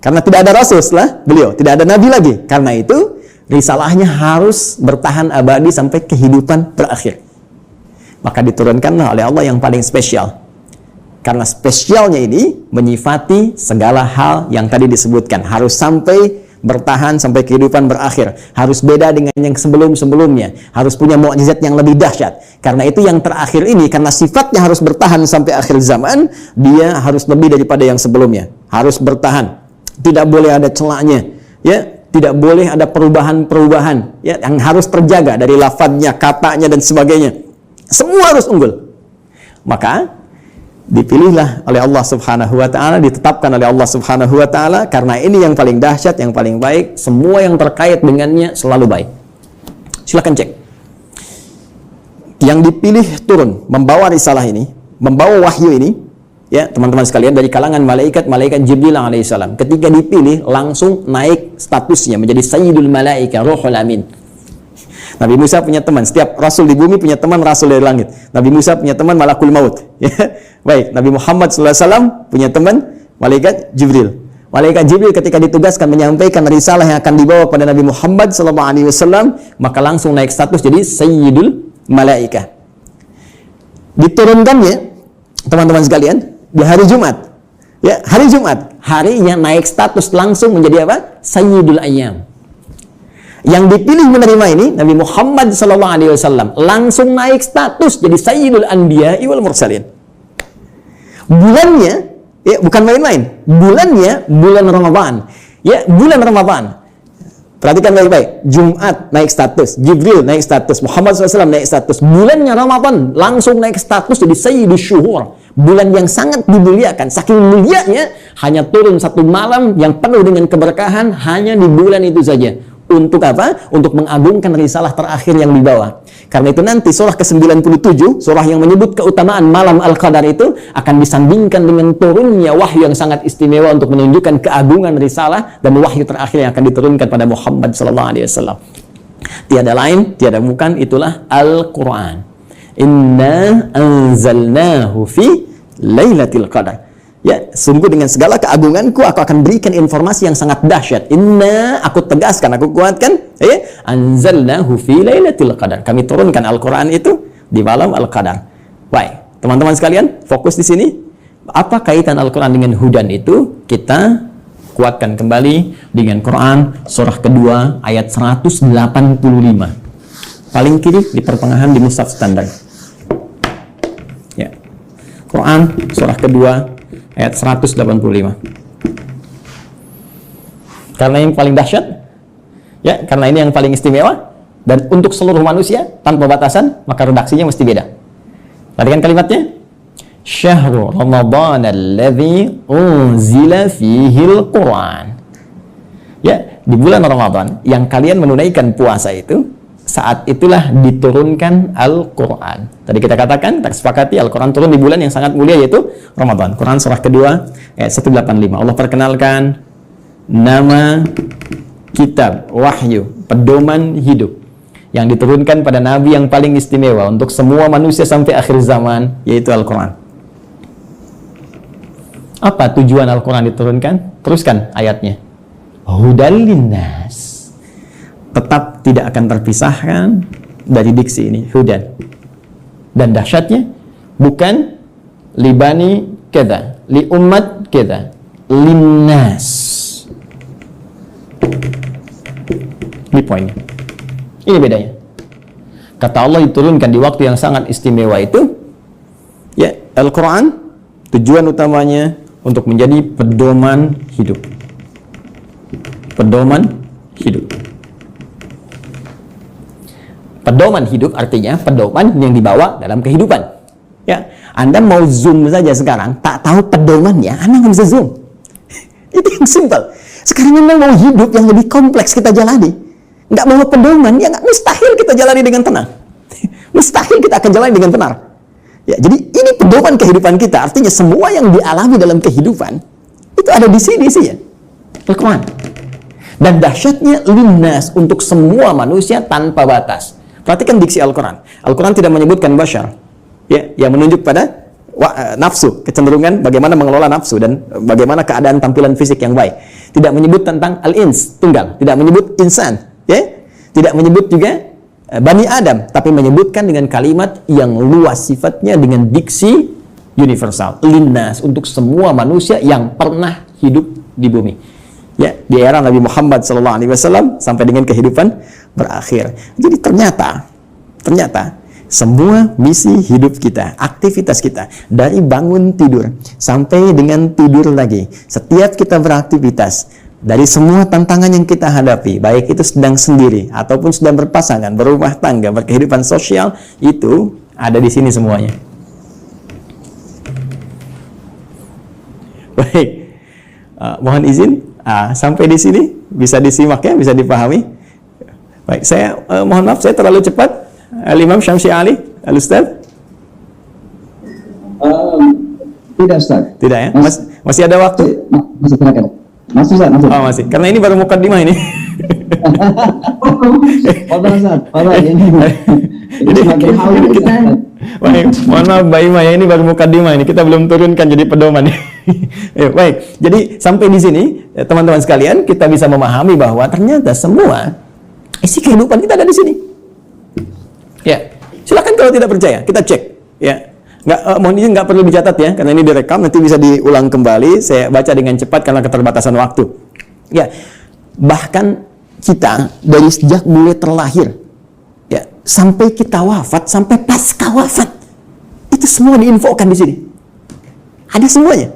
Karena tidak ada Rasul setelah beliau, tidak ada Nabi lagi. Karena itu risalahnya harus bertahan abadi sampai kehidupan berakhir. Maka diturunkanlah oleh Allah yang paling spesial. Karena spesialnya ini menyifati segala hal yang tadi disebutkan. Harus sampai bertahan sampai kehidupan berakhir. Harus beda dengan yang sebelum-sebelumnya. Harus punya mukjizat yang lebih dahsyat. Karena itu yang terakhir ini, karena sifatnya harus bertahan sampai akhir zaman, dia harus lebih daripada yang sebelumnya. Harus bertahan. Tidak boleh ada celahnya. Ya, tidak boleh ada perubahan-perubahan, ya, yang harus terjaga dari lafadznya, katanya, dan sebagainya. Semua harus unggul. Maka dipilihlah oleh Allah Subhanahu wa Ta'ala, ditetapkan oleh Allah Subhanahu wa Ta'ala, karena ini yang paling dahsyat, yang paling baik. Semua yang terkait dengannya selalu baik. Silakan cek. Yang dipilih turun membawa risalah ini, membawa wahyu ini, ya teman-teman sekalian, dari kalangan malaikat Jibril alaihissalam. Ketika dipilih langsung naik statusnya menjadi Sayyidul Malaika, Ruhul Amin. Nabi Musa punya teman, setiap rasul di bumi punya teman rasul dari langit. Nabi Musa punya teman Malakul Maut, ya. Baik, Nabi Muhammad SAW punya teman malaikat Jibril. Malaikat Jibril ketika ditugaskan menyampaikan risalah yang akan dibawa pada Nabi Muhammad SAW, maka langsung naik status jadi Sayyidul Malaika. Diturunkannya, teman-teman sekalian, di hari Jumat, ya, hari Jumat, harinya naik status langsung menjadi apa? Sayyidul Ayyam. Yang dipilih menerima ini Nabi Muhammad SAW, langsung naik status jadi Sayyidul Anbiya wal Mursalin. Bulannya, ya, bukan main-main. Bulannya bulan Ramadan. Ya, bulan Ramadan. Perhatikan baik-baik. Jumat naik status, Jibril naik status, Muhammad SAW naik status. Bulannya Ramadan langsung naik status jadi Sayyidul Syuhur. Bulan yang sangat dimuliakan. Saking mulianya, hanya turun satu malam yang penuh dengan keberkahan hanya di bulan itu saja. Untuk apa? Untuk mengagungkan risalah terakhir yang dibawa. Karena itu nanti surah ke-97, surah yang menyebut keutamaan malam Al-Qadar itu akan disandingkan dengan turunnya wahyu yang sangat istimewa untuk menunjukkan keagungan risalah dan wahyu terakhir yang akan diturunkan pada Muhammad SAW. Tiada lain, tiada bukan, itulah Al-Quran. Inna anzalnahu fi Lailatul Qadar. Ya, sungguh dengan segala keagunganku aku akan berikan informasi yang sangat dahsyat. Inna, aku tegaskan, aku kuatkan, ya, anzalnahu fi Lailatul Qadar. Kami turunkan Al-Qur'an itu di malam Al-Qadar. Baik, teman-teman sekalian, fokus di sini. Apa kaitan Al-Qur'an dengan hudan itu? Kita kuatkan kembali dengan Quran surah kedua ayat 185. Paling kiri di pertengahan di mushaf standar. Ya. Quran surah kedua ayat 185. Karena yang paling dahsyat, ya, karena ini yang paling istimewa, dan untuk seluruh manusia tanpa batasan, maka redaksinya mesti beda. Perhatikan kalimatnya. Syahrul Ramadan alladzi unzila fihi al-Qur'an. Ya, di bulan Ramadan yang kalian menunaikan puasa itu, saat itulah diturunkan Al-Quran. Tadi kita katakan, kita sepakati Al-Quran turun di bulan yang sangat mulia, yaitu Ramadan. Quran surah kedua ayat 185. Allah perkenalkan nama kitab wahyu, pedoman hidup yang diturunkan pada Nabi yang paling istimewa untuk semua manusia sampai akhir zaman, yaitu Al-Quran. Apa tujuan Al-Quran diturunkan? Teruskan ayatnya. Hudal linnas. Tetap tidak akan terpisahkan dari diksi ini, hudan. Dan dahsyatnya, bukan libani keda, li umat keda, linnas. Ini poinnya. Ini bedanya. Kata Allah diturunkan di waktu yang sangat istimewa itu, ya, Al-Quran tujuan utamanya untuk menjadi pedoman hidup. Pedoman hidup. Pedoman hidup artinya pedoman yang dibawa dalam kehidupan. Ya, Anda mau zoom saja sekarang, tak tahu pedomannya, Anda nggak bisa zoom. Itu yang simple. Sekarang Anda mau hidup yang lebih kompleks kita jalani, nggak bawa pedoman, ya nggak, mustahil kita jalani dengan tenang. Mustahil kita akan jalani dengan benar. Ya, jadi ini pedoman kehidupan kita. Artinya semua yang dialami dalam kehidupan itu ada di sini sih ya, Al-Quran. Dan dahsyatnya linnas, untuk semua manusia tanpa batas. Perhatikan diksi Al-Quran. Al-Quran tidak menyebutkan bashar, ya, yang menunjuk pada nafsu, kecenderungan bagaimana mengelola nafsu dan bagaimana keadaan tampilan fisik yang baik. Tidak menyebut tentang al-ins, tunggal. Tidak menyebut insan, ya. Tidak menyebut juga Bani Adam, tapi menyebutkan dengan kalimat yang luas sifatnya dengan diksi universal. Linnas, untuk semua manusia yang pernah hidup di bumi. Ya, di era Nabi Muhammad SAW sampai dengan kehidupan berakhir. Jadi ternyata semua misi hidup kita, aktivitas kita, dari bangun tidur sampai dengan tidur lagi, setiap kita beraktivitas, dari semua tantangan yang kita hadapi, baik itu sedang sendiri ataupun sedang berpasangan, berumah tangga, berkehidupan sosial, itu ada di sini semuanya. Baik, mohon izin, sampai di sini bisa disimak ya, bisa dipahami. Baik, saya mohon maaf saya terlalu cepat. Al-Imam Syamsi Ali, Al-Ustaz. Tidak, Ustaz. Tidak ya? Masih ada waktu? Masih silakan. Masih, Ustaz. Masih. Oh, masih. Karena ini baru mukaddimah ini. Ustaz. Ini kita, baik, mohon maaf Mbak Ima ya, ini baru mukaddimah ini. Kita belum turunkan jadi pedoman. Baik, jadi sampai di sini teman-teman sekalian, kita bisa memahami bahwa ternyata semua isi kehidupan kita ada di sini. Ya, silakan kalau tidak percaya, kita cek. Ya, mohon izin nggak perlu dicatat ya, karena ini direkam, nanti bisa diulang kembali. Saya baca dengan cepat karena keterbatasan waktu. Ya, bahkan kita dari sejak mulai terlahir, ya, sampai kita wafat, sampai pasca wafat, itu semua diinfokan di sini. Ada semuanya.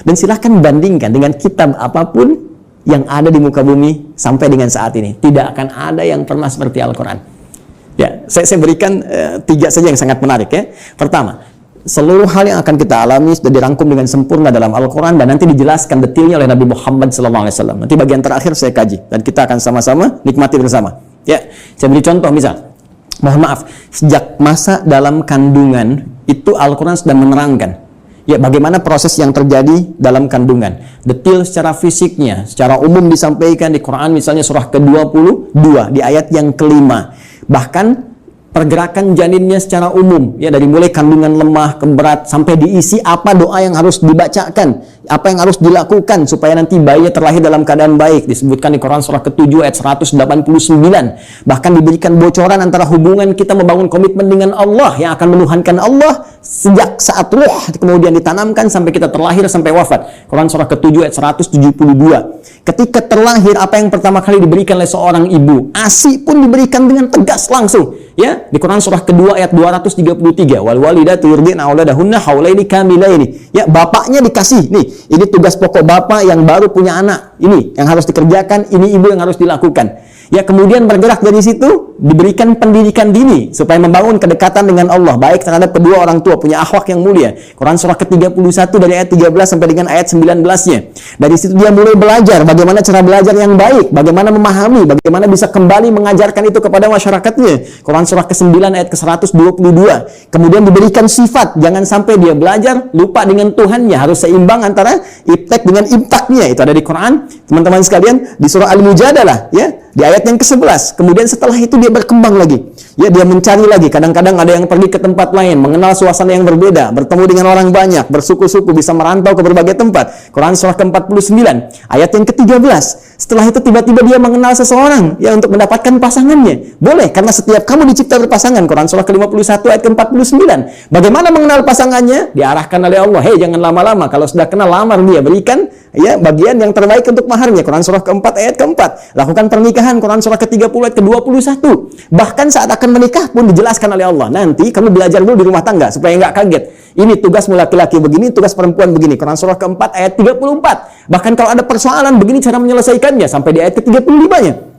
Dan silakan bandingkan dengan kitab apapun yang ada di muka bumi sampai dengan saat ini. Tidak akan ada yang pernah seperti Al-Quran. Ya, saya berikan 3 saja yang sangat menarik ya. Pertama, seluruh hal yang akan kita alami sudah dirangkum dengan sempurna dalam Al-Quran dan nanti dijelaskan detailnya oleh Nabi Muhammad SAW. Nanti bagian terakhir saya kaji dan kita akan sama-sama nikmati bersama. Ya, saya beri contoh misal. Mohon maaf, sejak masa dalam kandungan itu Al-Quran sudah menerangkan ya bagaimana proses yang terjadi dalam kandungan. Detail secara fisiknya, secara umum disampaikan di Quran, misalnya surah ke-22 di ayat yang ke-5. Bahkan pergerakan janinnya secara umum, ya, dari mulai kandungan lemah ke berat sampai diisi apa doa yang harus dibacakan, apa yang harus dilakukan supaya nanti bayinya terlahir dalam keadaan baik, disebutkan di Quran surah ke-7 ayat 189. Bahkan diberikan bocoran antara hubungan kita membangun komitmen dengan Allah yang akan menuhankan Allah sejak saat ruh kemudian ditanamkan sampai kita terlahir sampai wafat. Quran surah ke-7 ayat 172. Ketika terlahir, apa yang pertama kali diberikan oleh seorang ibu? ASI pun diberikan dengan tegas langsung. Ya, di Quran surah kedua ayat 233. Wal walidatu yurdi'na auladahunna haulaini kamilaini. Ya, bapaknya dikasih. Nih, ini tugas pokok bapak yang baru punya anak. Ini yang harus dikerjakan, ini ibu yang harus dilakukan. Ya, kemudian bergerak dari situ diberikan pendidikan dini supaya membangun kedekatan dengan Allah, baik terhadap kedua orang tua, punya akhlak yang mulia. Quran surah ke-31 dari ayat 13 sampai dengan ayat 19-nya. Dari situ dia mulai belajar bagaimana cara belajar yang baik, bagaimana memahami, bagaimana bisa kembali mengajarkan itu kepada masyarakatnya. Quran surah ke-9 ayat ke-122. Kemudian diberikan sifat, jangan sampai dia belajar lupa dengan Tuhannya, harus seimbang antara iptek dengan impaknya. Itu ada di Quran, teman-teman sekalian, di surah Al-Mujadalah, ya, di ayat yang ke-11. Kemudian setelah itu dia berkembang lagi, ya, dia mencari lagi. Kadang-kadang ada yang pergi ke tempat lain, mengenal suasana yang berbeda, bertemu dengan orang banyak, bersuku-suku, bisa merantau ke berbagai tempat. Quran surah ke-49 ayat yang ke-13. Setelah itu tiba-tiba dia mengenal seseorang, ya, untuk mendapatkan pasangannya. Boleh, karena setiap kamu dicipta berpasangan. Quran surah ke-51 ayat ke-49. Bagaimana mengenal pasangannya? Diarahkan oleh Allah. Hei, jangan lama-lama, kalau sudah kenal, lamar dia, berikan, ya, bagian yang terbaik untuk maharnya. Quran surah ke-4 ayat ke-4. Lakukan pernikahan. Quran surah ke-30 ayat ke-21. Bahkan saat akan menikah pun dijelaskan oleh Allah. Nanti kamu belajar dulu di rumah tangga supaya nggak kaget. Ini tugasmu laki-laki begini, tugas perempuan begini. Quran surah ke-4 ayat 34. Bahkan kalau ada persoalan begini cara menyelesaikannya, sampai di ayat ke-35-nya.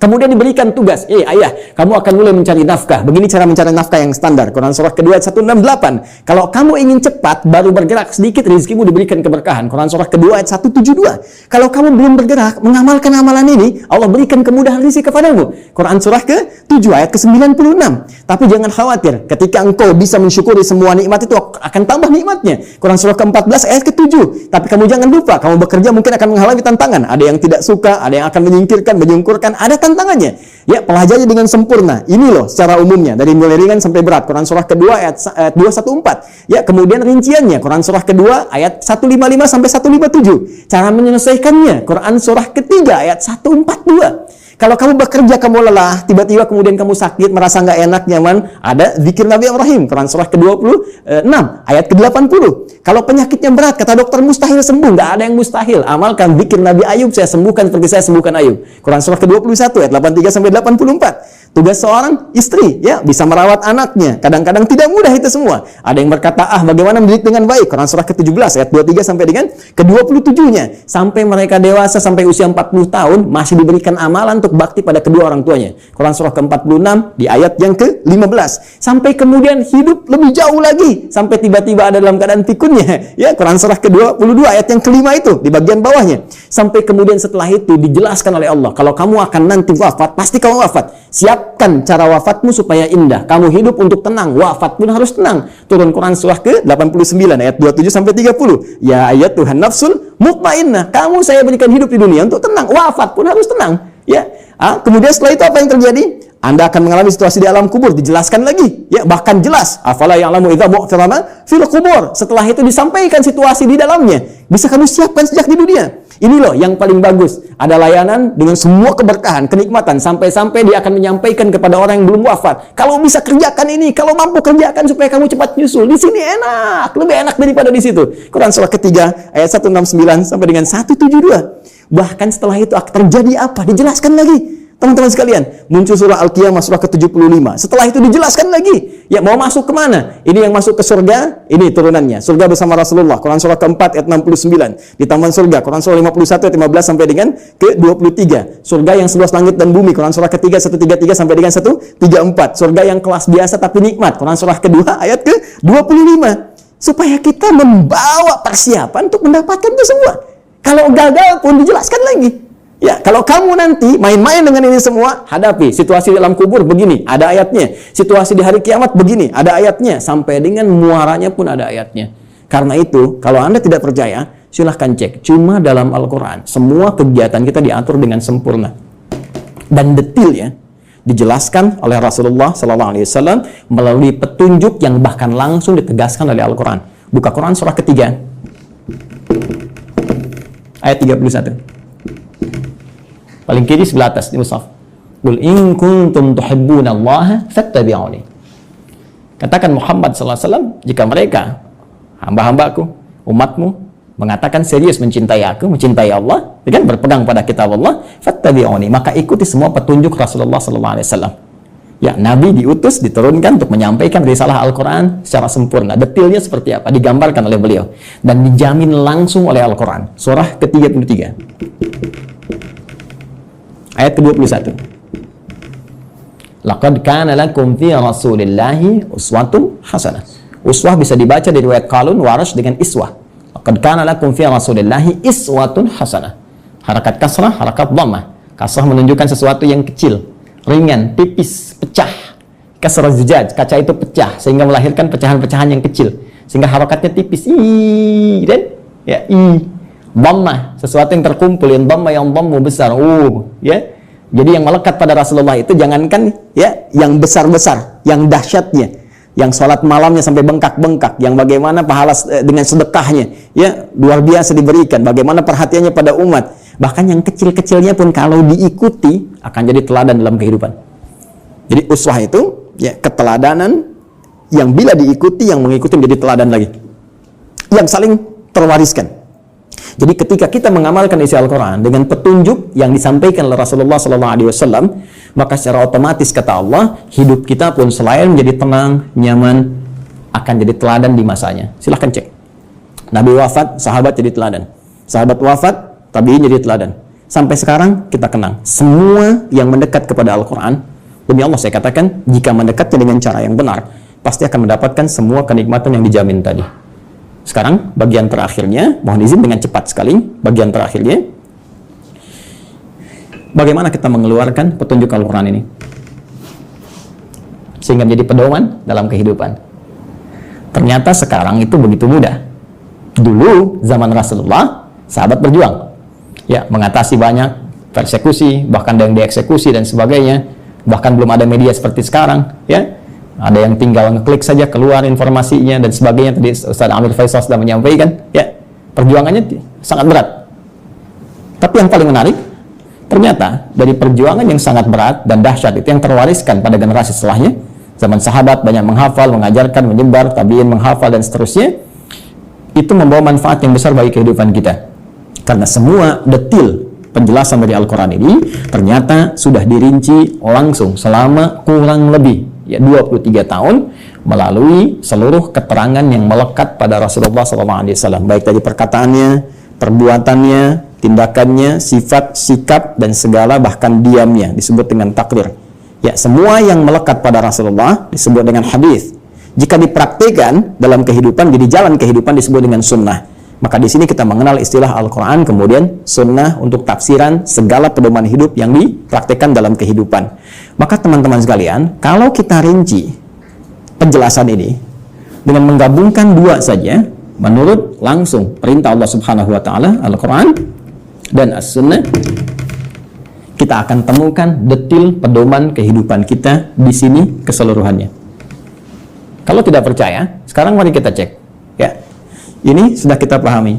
Kemudian diberikan tugas, ayah, kamu akan mulai mencari nafkah. Begini cara mencari nafkah yang standar. Quran surah kedua ayat 168. Kalau kamu ingin cepat, baru bergerak sedikit, rezekimu diberikan keberkahan. Quran surah kedua ayat 172. Kalau kamu belum bergerak, mengamalkan amalan ini, Allah berikan kemudahan rezeki kepadamu. Quran surah ke-7 ayat ke-96. Tapi jangan khawatir, ketika engkau bisa mensyukuri semua nikmat itu, akan tambah nikmatnya. Quran surah ke-14 ayat ke-7. Tapi kamu jangan lupa, kamu bekerja mungkin akan mengalami tantangan. Ada yang tidak suka, ada yang akan menyingkirkan, menyungkurkan, ada tantangannya. Ya, pelajari dengan sempurna. Ini loh secara umumnya, dari mulai ringan sampai berat. Quran surah kedua ayat 214. Ya, kemudian rinciannya Quran surah kedua ayat 155 sampai 157. Cara menyelesaikannya Quran surah ketiga ayat 142. Kalau kamu bekerja, kamu lelah, tiba-tiba kemudian kamu sakit, merasa nggak enak, nyaman, ada zikir Nabi Ibrahim, Quran surah ke-26, ayat ke-80. Kalau penyakitnya berat, kata dokter mustahil sembuh, nggak ada yang mustahil. Amalkan zikir Nabi Ayub, saya sembuhkan seperti saya sembuhkan Ayub. Quran surah ke-21, ayat 83 sampai 84. Tugas seorang istri, ya, bisa merawat anaknya. Kadang-kadang tidak mudah itu semua. Ada yang berkata, bagaimana mendidik dengan baik? Quran surah ke-17, ayat 23 sampai dengan ke-27-nya. Sampai mereka dewasa, sampai usia 40 tahun, masih diberikan amalan untuk bakti pada kedua orang tuanya. Quran surah ke-46, di ayat yang ke-15. Sampai kemudian hidup lebih jauh lagi. Sampai tiba-tiba ada dalam keadaan pikunnya. Ya, Quran surah ke-22, ayat yang kelima itu, di bagian bawahnya. Sampai kemudian setelah itu dijelaskan oleh Allah, kalau kamu akan nanti wafat, pasti kamu wafat. Siapkan cara wafatmu supaya indah. Kamu hidup untuk tenang, wafat pun harus tenang. Turun Quran surah ke-89 ayat 27 sampai 30. Ya ayat Tuhan nafsul mutmainnah. Kamu saya berikan hidup di dunia untuk tenang, wafat pun harus tenang. Ya. Kemudian setelah itu apa yang terjadi? Anda akan mengalami situasi di alam kubur, dijelaskan lagi. Ya, bahkan jelas. Afala ya'lamu idza bu'thirama fil qubur. Setelah itu disampaikan situasi di dalamnya. Bisa kamu siapkan sejak di dunia. Ini loh yang paling bagus. Ada layanan dengan semua keberkahan, kenikmatan, sampai-sampai dia akan menyampaikan kepada orang yang belum wafat. Kalau bisa kerjakan ini, kalau mampu kerjakan supaya kamu cepat nyusul. Di sini enak, lebih enak daripada di situ. Quran surah ketiga ayat 169 sampai dengan 172. Bahkan setelah itu terjadi apa? Dijelaskan lagi. Teman-teman sekalian, muncul surah Al-Qiyamah surah ke-75. Setelah itu dijelaskan lagi. Ya, mau masuk kemana? Ini yang masuk ke surga, ini turunannya. Surga bersama Rasulullah, Quran surah ke-4 ayat 69. Di taman surga, Quran surah 51 ayat 15 sampai dengan ke-23. Surga yang seluas langit dan bumi, Quran surah ke-3 133 sampai dengan 134. Surga yang kelas biasa tapi nikmat, Quran surah kedua ayat ke-25. Supaya kita membawa persiapan untuk mendapatkan itu semua. Kalau gagal pun dijelaskan lagi. Ya, kalau kamu nanti main-main dengan ini semua, hadapi situasi di alam kubur begini, ada ayatnya. Situasi di hari kiamat begini, ada ayatnya. Sampai dengan muaranya pun ada ayatnya. Karena itu, kalau Anda tidak percaya, silahkan cek. Cuma dalam Al-Quran, semua kegiatan kita diatur dengan sempurna. Dan detailnya dijelaskan oleh Rasulullah SAW melalui petunjuk yang bahkan langsung ditegaskan oleh Al-Quran. Buka Quran surah ketiga, ayat 31. Paling kiri sebelah atas di mushaf. Qul in kuntum tuhibbunallaha fattabi'uni. Katakan Muhammad sallallahu alaihi wasallam, jika mereka hamba-hambaku, umatmu mengatakan serius mencintai aku, mencintai Allah, dengan berpegang pada kitab Allah, fattabi'uni, maka ikuti semua petunjuk Rasulullah sallallahu alaihi wasallam. Ya, Nabi diutus, diturunkan untuk menyampaikan risalah Al-Quran secara sempurna. Detailnya seperti apa? Digambarkan oleh beliau. Dan dijamin langsung oleh Al-Quran. Surah ke-33. Ayat ke-21. Laqad kana lakum fi Rasulillahi uswatun hasanah. Uswah bisa dibaca dari riwayat Qalun, Warash dengan iswah. Laqad kana lakum fi Rasulillahi iswatun hasanah. Harakat kasrah, harakat dhammah. Kasrah menunjukkan sesuatu yang kecil, ringan, tipis, pecah. Kasrah zujaj, kaca itu pecah sehingga melahirkan pecahan-pecahan yang kecil. Sehingga harakatnya tipis. Dan ya dhammah, sesuatu yang terkumpul, yang dhammu besar. Ya. Jadi yang melekat pada Rasulullah itu jangankan ya yang besar-besar, yang dahsyatnya, yang sholat malamnya sampai bengkak-bengkak, yang bagaimana pahala dengan sedekahnya, ya luar biasa diberikan, bagaimana perhatiannya pada umat, bahkan yang kecil-kecilnya pun kalau diikuti akan jadi teladan dalam kehidupan. Jadi uswah itu ya keteladanan yang bila diikuti, yang mengikuti menjadi teladan lagi, yang saling terwariskan. Jadi ketika kita mengamalkan isi Al-Quran dengan petunjuk yang disampaikan oleh Rasulullah SAW, maka secara otomatis kata Allah, hidup kita pun selain menjadi tenang, nyaman, akan jadi teladan di masanya. Silahkan cek. Nabi wafat, sahabat jadi teladan. Sahabat wafat, tabi'in jadi teladan. Sampai sekarang kita kenang. Semua yang mendekat kepada Al-Quran, demi Allah saya katakan, jika mendekatnya dengan cara yang benar, pasti akan mendapatkan semua kenikmatan yang dijamin tadi. Sekarang bagian terakhirnya, mohon izin dengan cepat sekali, bagian terakhirnya, bagaimana kita mengeluarkan petunjuk Al-Quran ini sehingga menjadi pedoman dalam kehidupan. Ternyata sekarang itu begitu mudah. Dulu zaman Rasulullah, sahabat berjuang, ya mengatasi banyak persekusi, bahkan ada yang dieksekusi dan sebagainya. Bahkan belum ada media seperti sekarang, ya. Ada yang tinggal ngeklik saja keluar informasinya dan sebagainya. Tadi Ustaz Amir Faisal sudah menyampaikan, ya perjuangannya sangat berat. Tapi yang paling menarik, ternyata dari perjuangan yang sangat berat dan dahsyat itu yang terwariskan pada generasi setelahnya. Zaman sahabat banyak menghafal, mengajarkan, menyebar, tabi'in menghafal dan seterusnya. Itu membawa manfaat yang besar bagi kehidupan kita. Karena semua detil penjelasan dari Al-Quran ini ternyata sudah dirinci langsung selama kurang lebih 23 tahun melalui seluruh keterangan yang melekat pada Rasulullah SAW, baik dari perkataannya, perbuatannya, tindakannya, sifat, sikap, dan segala bahkan diamnya disebut dengan takrir. Ya, semua yang melekat pada Rasulullah disebut dengan hadis. Jika dipraktikkan dalam kehidupan, jadi jalan kehidupan disebut dengan sunnah. Maka di sini kita mengenal istilah Al-Quran, kemudian sunnah untuk tafsiran segala pedoman hidup yang dipraktikkan dalam kehidupan. Maka teman-teman sekalian, kalau kita rinci penjelasan ini dengan menggabungkan dua saja, menurut langsung perintah Allah Subhanahu wa Ta'ala, Al-Quran dan As-Sunnah, kita akan temukan detil pedoman kehidupan kita di sini keseluruhannya. Kalau tidak percaya, sekarang mari kita cek. Ya, ini sudah kita pahami.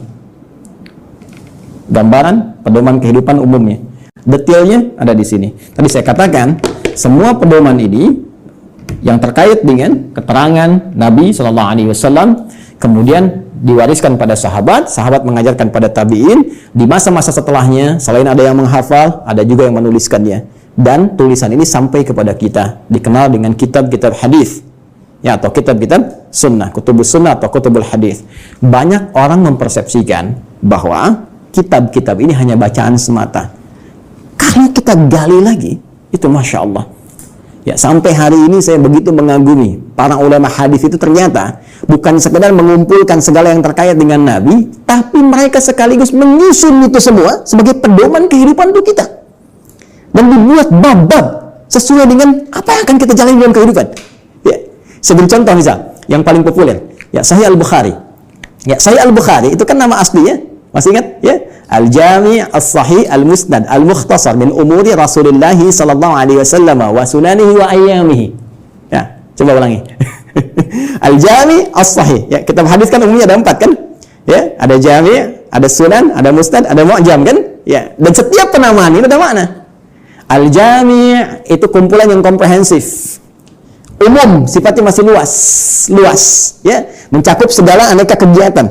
Gambaran pedoman kehidupan umumnya. Detailnya ada di sini. Tadi saya katakan, semua pedoman ini yang terkait dengan keterangan Nabi SAW, kemudian diwariskan pada sahabat, sahabat mengajarkan pada tabi'in, di masa-masa setelahnya, selain ada yang menghafal, ada juga yang menuliskannya. Dan tulisan ini sampai kepada kita, dikenal dengan kitab-kitab hadis. Ya, atau kitab-kitab sunnah, kutubus sunnah atau kutubul hadis. Banyak orang mempersepsikan bahwa kitab-kitab ini hanya bacaan semata. Kalau kita gali lagi, itu Masya Allah. Ya, sampai hari ini saya begitu mengagumi para ulama hadis itu ternyata bukan sekedar mengumpulkan segala yang terkait dengan Nabi, tapi mereka sekaligus menyusun itu semua sebagai pedoman kehidupan untuk kita. Dan dibuat bab-bab sesuai dengan apa yang akan kita jalani dalam kehidupan. Sebagai contoh misal, yang paling populer, ya Sahih Al-Bukhari. Ya, Sahih Al-Bukhari itu kan nama aslinya, masih ingat? Ya, Al-Jami' As-Sahih Al-Musnad Al-Mukhtasar min umuri Rasulullah sallallahu alaihi wasallam wa sunanihi wa ayyamihi. Ya, coba ulangi. Al-Jami' As-Sahih. Ya, kitab hadis kan umumnya ada 4 kan? Ya, ada Jami', ada Sunan, ada Musnad, ada Mu'jam kan? Ya, dan setiap penamaan ini ada makna. Al-Jami' itu kumpulan yang komprehensif. Umum, sifatnya masih luas, ya, mencakup segala aneka kegiatan.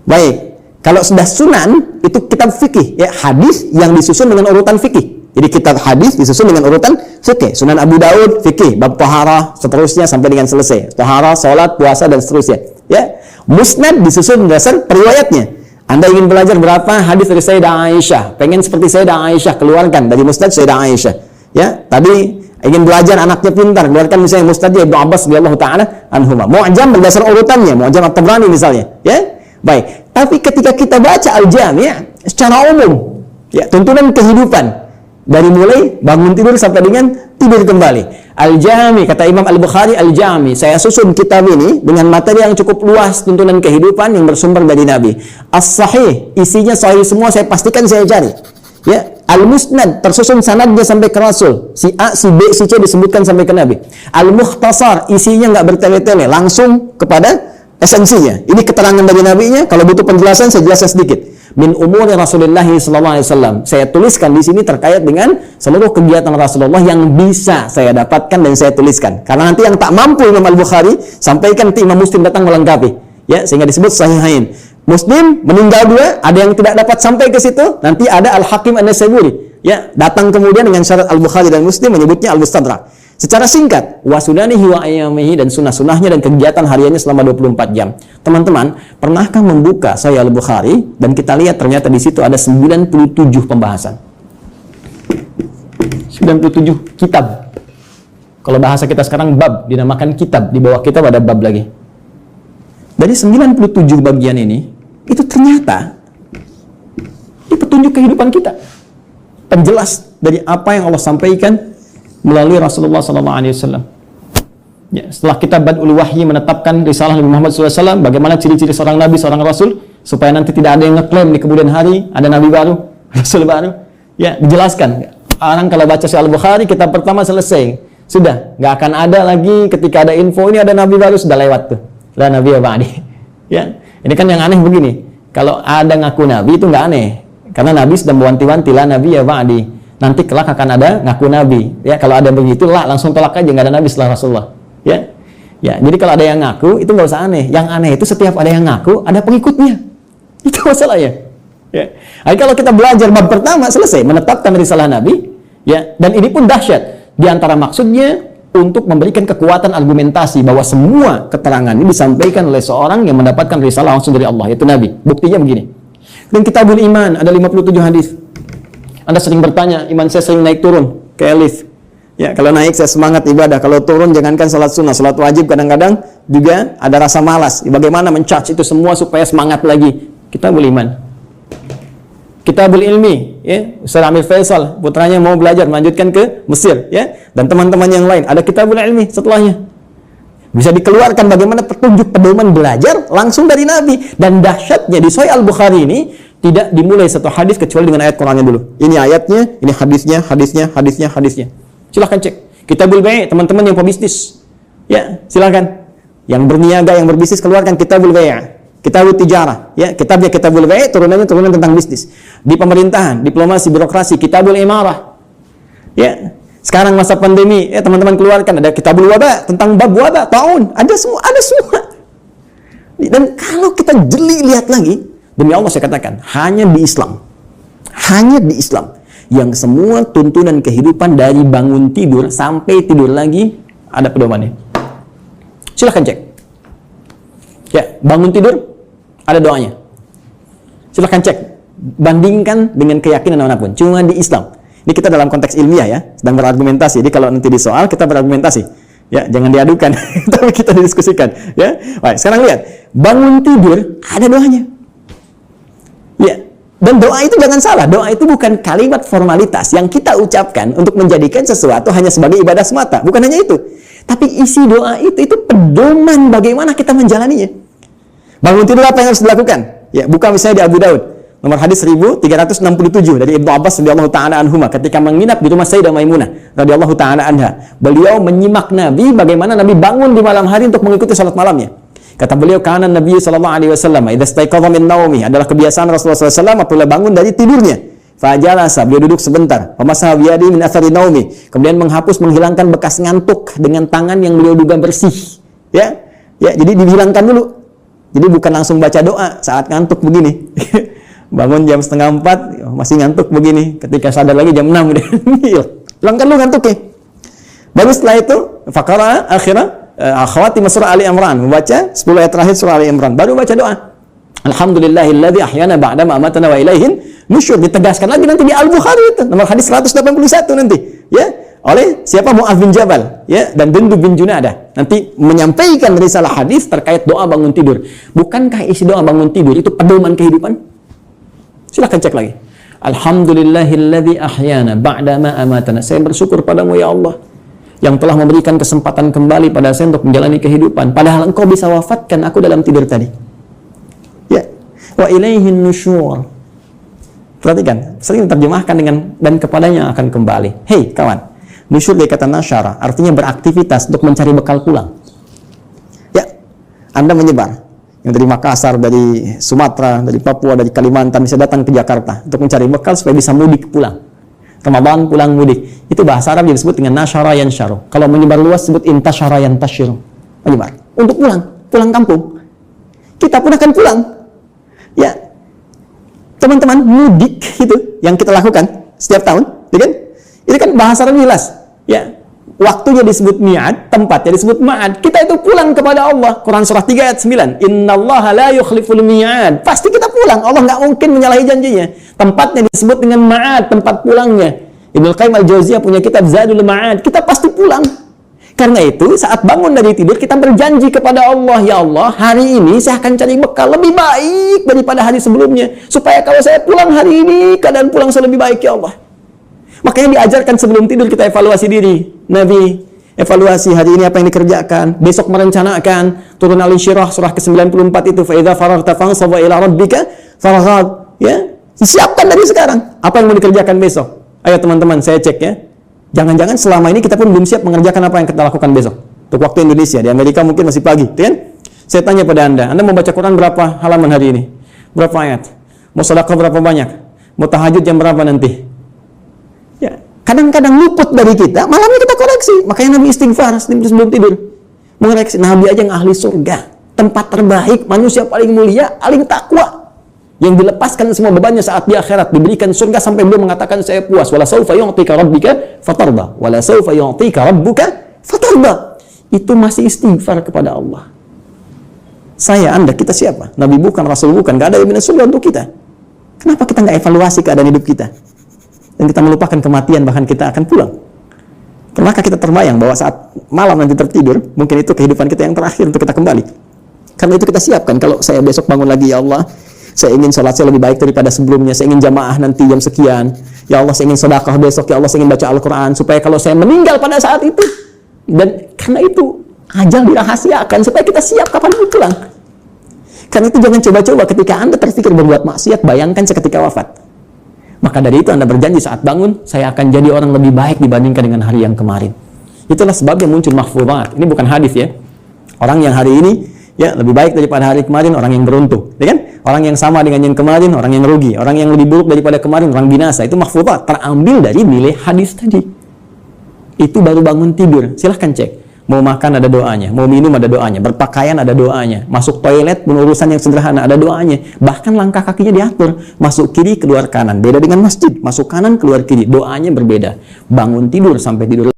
Baik, kalau sudah sunan, itu kitab fikih, ya, hadis yang disusun dengan urutan fikih. Jadi kitab hadis disusun dengan urutan fikih. Sunan Abu Daud, fikih, bab taharah, seterusnya sampai dengan selesai. Taharah, salat, puasa, dan seterusnya. Ya, Musnad disusun berdasar periwayatnya. Anda ingin belajar berapa hadis dari Sayyidah Aisyah, pengen seperti Sayyidah Aisyah, keluarkan dari Musnad Sayyidah Aisyah. Ya, tadi ingin belajar anaknya pintar, keluarkan misalnya Musnad Ibnu Abbas radhiyallahu taala anhuma. Mu'jam berdasar urutannya, Mu'jam At-Tabrani misalnya, ya. Baik. Tapi ketika kita baca Al-Jami' secara umum, ya, tuntunan kehidupan dari mulai bangun tidur sampai dengan tidur kembali. Al-Jami, kata Imam Al-Bukhari, Al-Jami, saya susun kitab ini dengan materi yang cukup luas, tuntunan kehidupan yang bersumber dari Nabi. As-Sahih, isinya sahih semua, saya pastikan saya cari. Ya, Al-Musnad, tersusun sanadnya sampai ke Rasul. Si A, si B, si C disebutkan sampai ke Nabi. Al-Mukhtasar, isinya nggak bertele-tele, langsung kepada esensinya. Ini keterangan dari Nabi-nya, kalau butuh penjelasan saya jelaskan sedikit. Min umuri Rasulullah sallallahu alaihi wasallam. Saya tuliskan di sini terkait dengan seluruh kegiatan Rasulullah yang bisa saya dapatkan dan saya tuliskan. Karena nanti yang tak mampu Imam Al-Bukhari sampaikan nanti Imam Muslim datang melengkapi. Ya, sehingga disebut Sahihain. Muslim meninggal dua, ada yang tidak dapat sampai ke situ, nanti ada Al-Hakim An-Naisaburi. Ya, datang kemudian dengan syarat Al-Bukhari dan Muslim menyebutnya Al-Mustadrak. Secara singkat, wa sunanihi wa ayyamihi, dan sunnah-sunnahnya dan kegiatan hariannya selama 24 jam. Teman-teman, pernahkah membuka Sahih Al-Bukhari dan kita lihat ternyata di situ ada 97 pembahasan. 97 kitab. Kalau bahasa kita sekarang bab, dinamakan kitab, di bawah kitab ada bab lagi. Dari 97 bagian ini, itu ternyata ini petunjuk kehidupan kita. Penjelas dari apa yang Allah sampaikan melalui Rasulullah SAW. Ya, setelah kitab Bad'ul Wahyi menetapkan risalah Nabi Muhammad SAW, bagaimana ciri-ciri seorang Nabi, seorang Rasul, supaya nanti tidak ada yang ngeklaim di kemudian hari ada Nabi baru, Rasul baru. Ya, dijelaskan. Orang kalau baca Sahih Al-Bukhari, kitab pertama selesai. Sudah, nggak akan ada lagi ketika ada info ini ada Nabi baru, sudah lewat tuh. La Nabi ba'di. Ya, ini kan yang aneh begini. Kalau ada ngaku Nabi itu nggak aneh, karena Nabi sudah mewanti-wanti la Nabi ba'di. Nanti kelak akan ada ngaku Nabi. Ya, kalau ada begitu lah langsung tolak aja, nggak ada Nabi setelah Rasulullah. Ya, ya. Jadi kalau ada yang ngaku itu nggak usah aneh. Yang aneh itu setiap ada yang ngaku ada pengikutnya. Itu masalahnya. Ya. Jadi kalau kita belajar bab pertama selesai menetapkan risalah Nabi, ya, dan ini pun dahsyat. Di antara maksudnya untuk memberikan kekuatan argumentasi bahwa semua keterangan ini disampaikan oleh seorang yang mendapatkan risalah langsung dari Allah, yaitu Nabi. Buktinya begini. Dan Kitabul Iman ada 57 hadis. Anda sering bertanya, iman saya sering naik turun, kayak lift. Ya, kalau naik saya semangat ibadah, kalau turun jangankan salat sunnah, salat wajib kadang-kadang juga ada rasa malas. Bagaimana men-charge itu semua supaya semangat lagi? Kitabul Iman. Kitabul Ilmi, ya, Ustaz Amir Faisal, putranya mau belajar, melanjutkan ke Mesir, ya, dan teman-teman yang lain, ada Kitabul Ilmi setelahnya. Bisa dikeluarkan bagaimana petunjuk pedoman belajar langsung dari Nabi. Dan dahsyatnya di Sahih Al-Bukhari ini tidak dimulai satu hadis kecuali dengan ayat Qur'annya dulu. Ini ayatnya, ini hadisnya. Silahkan cek. Kitabul Bai', teman-teman yang pebisnis. Ya, silahkan. Yang berniaga, yang berbisnis, keluarkan Kitabul Bai'. Kitabul Tijarah, ya, kitabnya Kitabul Bai', turunannya turunan tentang bisnis. Di pemerintahan, diplomasi, birokrasi, Kitabul Imarah. Ya, sekarang masa pandemi, ya teman-teman keluarkan ada Kitabul Waba, tentang bab wabah, taun, ada semua. Dan kalau kita jeli lihat lagi, demi Allah saya katakan, hanya di Islam yang semua tuntunan kehidupan dari bangun tidur sampai tidur lagi ada pedomannya. Silahkan cek. Ya, bangun tidur ada doanya. Silahkan cek. Bandingkan dengan keyakinan manapun. Cuma di Islam. Ini kita dalam konteks ilmiah ya, sedang berargumentasi. Jadi kalau nanti di soal kita berargumentasi. Ya, jangan diadukan, tapi kita didiskusikan. Ya, baik. Sekarang lihat, bangun tidur ada doanya. Ya, dan doa itu jangan salah. Doa itu bukan kalimat formalitas yang kita ucapkan untuk menjadikan sesuatu hanya sebagai ibadah semata. Bukan hanya itu. Tapi isi doa itu pedoman bagaimana kita menjalaninya. Bangun tidur apa yang harus dilakukan? Ya, buka misalnya di Abu Daud. Nomor hadis 1367 dari Ibnu Abbas radhiyallahu taala anhuma ketika menginap di rumah Sayyidah Maimunah radhiyallahu taala anha. Beliau menyimak Nabi bagaimana Nabi bangun di malam hari untuk mengikuti salat malamnya. Kata beliau, kana Nabi sallallahu alaihi wasallam idza staiqadha min naumi, adalah kebiasaan Rasulullah sallallahu alaihi wasallam apabila bangun dari tidurnya. Fajalasa, beliau duduk sebentar. Pemasaha biyadi min athari naumi, kemudian menghilangkan bekas ngantuk dengan tangan yang beliau duga bersih. Ya, jadi dihilangkan dulu. Jadi bukan langsung baca doa saat ngantuk begini. Bangun jam 3:30 masih ngantuk begini, ketika sadar lagi jam 6 udah hilangkan lu ngantuknya. Baru setelah itu faqara khawatim surah Ali Imran, membaca 10 ayat terakhir surah Ali Imran, baru baca doa alhamdulillahilladzi ahyana ba'da ma amatana wa ilaihin nusyur. Ditegaskan lagi nanti di Al-Bukhari itu nomor hadis 181 nanti, ya, oleh siapa? Mu'adz bin Jabal, ya, dan Jundub bin Junadah. Nanti menyampaikan risalah hadis terkait doa bangun tidur. Bukankah isi doa bangun tidur itu pedoman kehidupan? Silahkan cek lagi. Alhamdulillahilladzi ahyana ba'dama amatana. Saya bersyukur padamu ya Allah yang telah memberikan kesempatan kembali pada saya untuk menjalani kehidupan. Padahal engkau bisa wafatkan aku dalam tidur tadi. Ya. Wa ilaihin nusyur. Perhatikan, sering diterjemahkan dengan dan kepadanya akan kembali. Hei kawan, nusyur dari kata nasyara, artinya beraktivitas untuk mencari bekal pulang. Ya, Anda menyebar. Yang dari Makassar, dari Sumatera, dari Papua, dari Kalimantan bisa datang ke Jakarta untuk mencari bekal supaya bisa mudik pulang. Ramadan pulang mudik. Itu bahasa Arab yang disebut dengan nasyara yansyaru. Kalau menyebar luas disebut intasyara yantasyiru. Menyebar. Untuk pulang kampung. Kita pun akan pulang. Ya. Teman-teman, mudik itu yang kita lakukan setiap tahun, ya kan? Itu kan bahasa Arab jelas. Ya. Waktunya disebut mi'ad, tempatnya disebut ma'ad. Kita itu pulang kepada Allah. Quran surah 3 ayat 9. Innallaha la yukhliful mi'ad. Pasti kita pulang. Allah nggak mungkin menyalahi janjinya. Tempatnya disebut dengan ma'ad, tempat pulangnya. Ibnu Qayyim al-Jauziyah punya kitab Zadul Ma'ad. Kita pasti pulang. Karena itu, saat bangun dari tidur, kita berjanji kepada Allah, ya Allah, hari ini saya akan cari bekal lebih baik daripada hari sebelumnya. Supaya kalau saya pulang hari ini, keadaan pulang saya lebih baik, ya Allah. Makanya diajarkan sebelum tidur kita evaluasi diri. Nabi evaluasi hari ini apa yang dikerjakan, besok merencanakan. Turun Al-Insyirah surah ke-94 itu, fa idza faragta fansab ila rabbika farghab, ya. Disiapkan dari sekarang apa yang mau dikerjakan besok. Ayo teman-teman, saya cek ya. Jangan-jangan selama ini kita pun belum siap mengerjakan apa yang kita lakukan besok. Untuk waktu Indonesia, di Amerika mungkin masih pagi, kan? Saya tanya pada Anda mau baca Quran berapa halaman hari ini? Berapa ayat? Mau sedekah berapa banyak? Mau tahajud jam berapa nanti? Ya, kadang-kadang luput dari kita, malamnya kita koreksi. Makanya Nabi istighfar sebelum tidur. Mengoreksi, Nabi aja yang ahli surga, tempat terbaik, manusia paling mulia, paling takwa, yang dilepaskan semua bebannya saat di akhirat, diberikan surga sampai beliau mengatakan saya puas. Wala saufa yu'tika rabbika fatarda. Wala saufa yu'tika rabbuka fatarda. Itu masih istighfar kepada Allah. Saya, Anda, kita siapa? Nabi bukan, Rasul bukan, gak ada yang surga untuk kita. Kenapa kita nggak evaluasi keadaan hidup kita? Dan kita melupakan kematian, bahkan kita akan pulang. Maka kita terbayang bahwa saat malam nanti tertidur, mungkin itu kehidupan kita yang terakhir untuk kita kembali. Karena itu kita siapkan, kalau saya besok bangun lagi, ya Allah, saya ingin sholat saya lebih baik daripada sebelumnya. Saya ingin jamaah nanti jam sekian. Ya Allah, saya ingin sedekah besok. Ya Allah, saya ingin baca Al-Quran. Supaya kalau saya meninggal pada saat itu. Dan karena itu, ajal dirahasiakan. Supaya kita siap kapan pulang. Karena itu jangan coba-coba ketika Anda terpikir berbuat maksiat, bayangkan seketika wafat. Maka dari itu Anda berjanji saat bangun, saya akan jadi orang lebih baik dibandingkan dengan hari yang kemarin. Itulah sebabnya muncul mahfuzat. Ini bukan hadis ya. Orang yang hari ini ya lebih baik daripada hari kemarin, orang yang beruntung, ya kan? Orang yang sama dengan yang kemarin, orang yang rugi. Orang yang lebih buruk daripada kemarin, orang binasa. Itu mahfuzat, terambil dari nilai hadis tadi. Itu baru bangun tidur. Silahkan cek. Mau makan ada doanya, mau minum ada doanya, berpakaian ada doanya, masuk toilet pun urusan yang sederhana ada doanya. Bahkan langkah kakinya diatur, masuk kiri keluar kanan. Beda dengan masjid, masuk kanan keluar kiri, doanya berbeda. Bangun tidur sampai tidur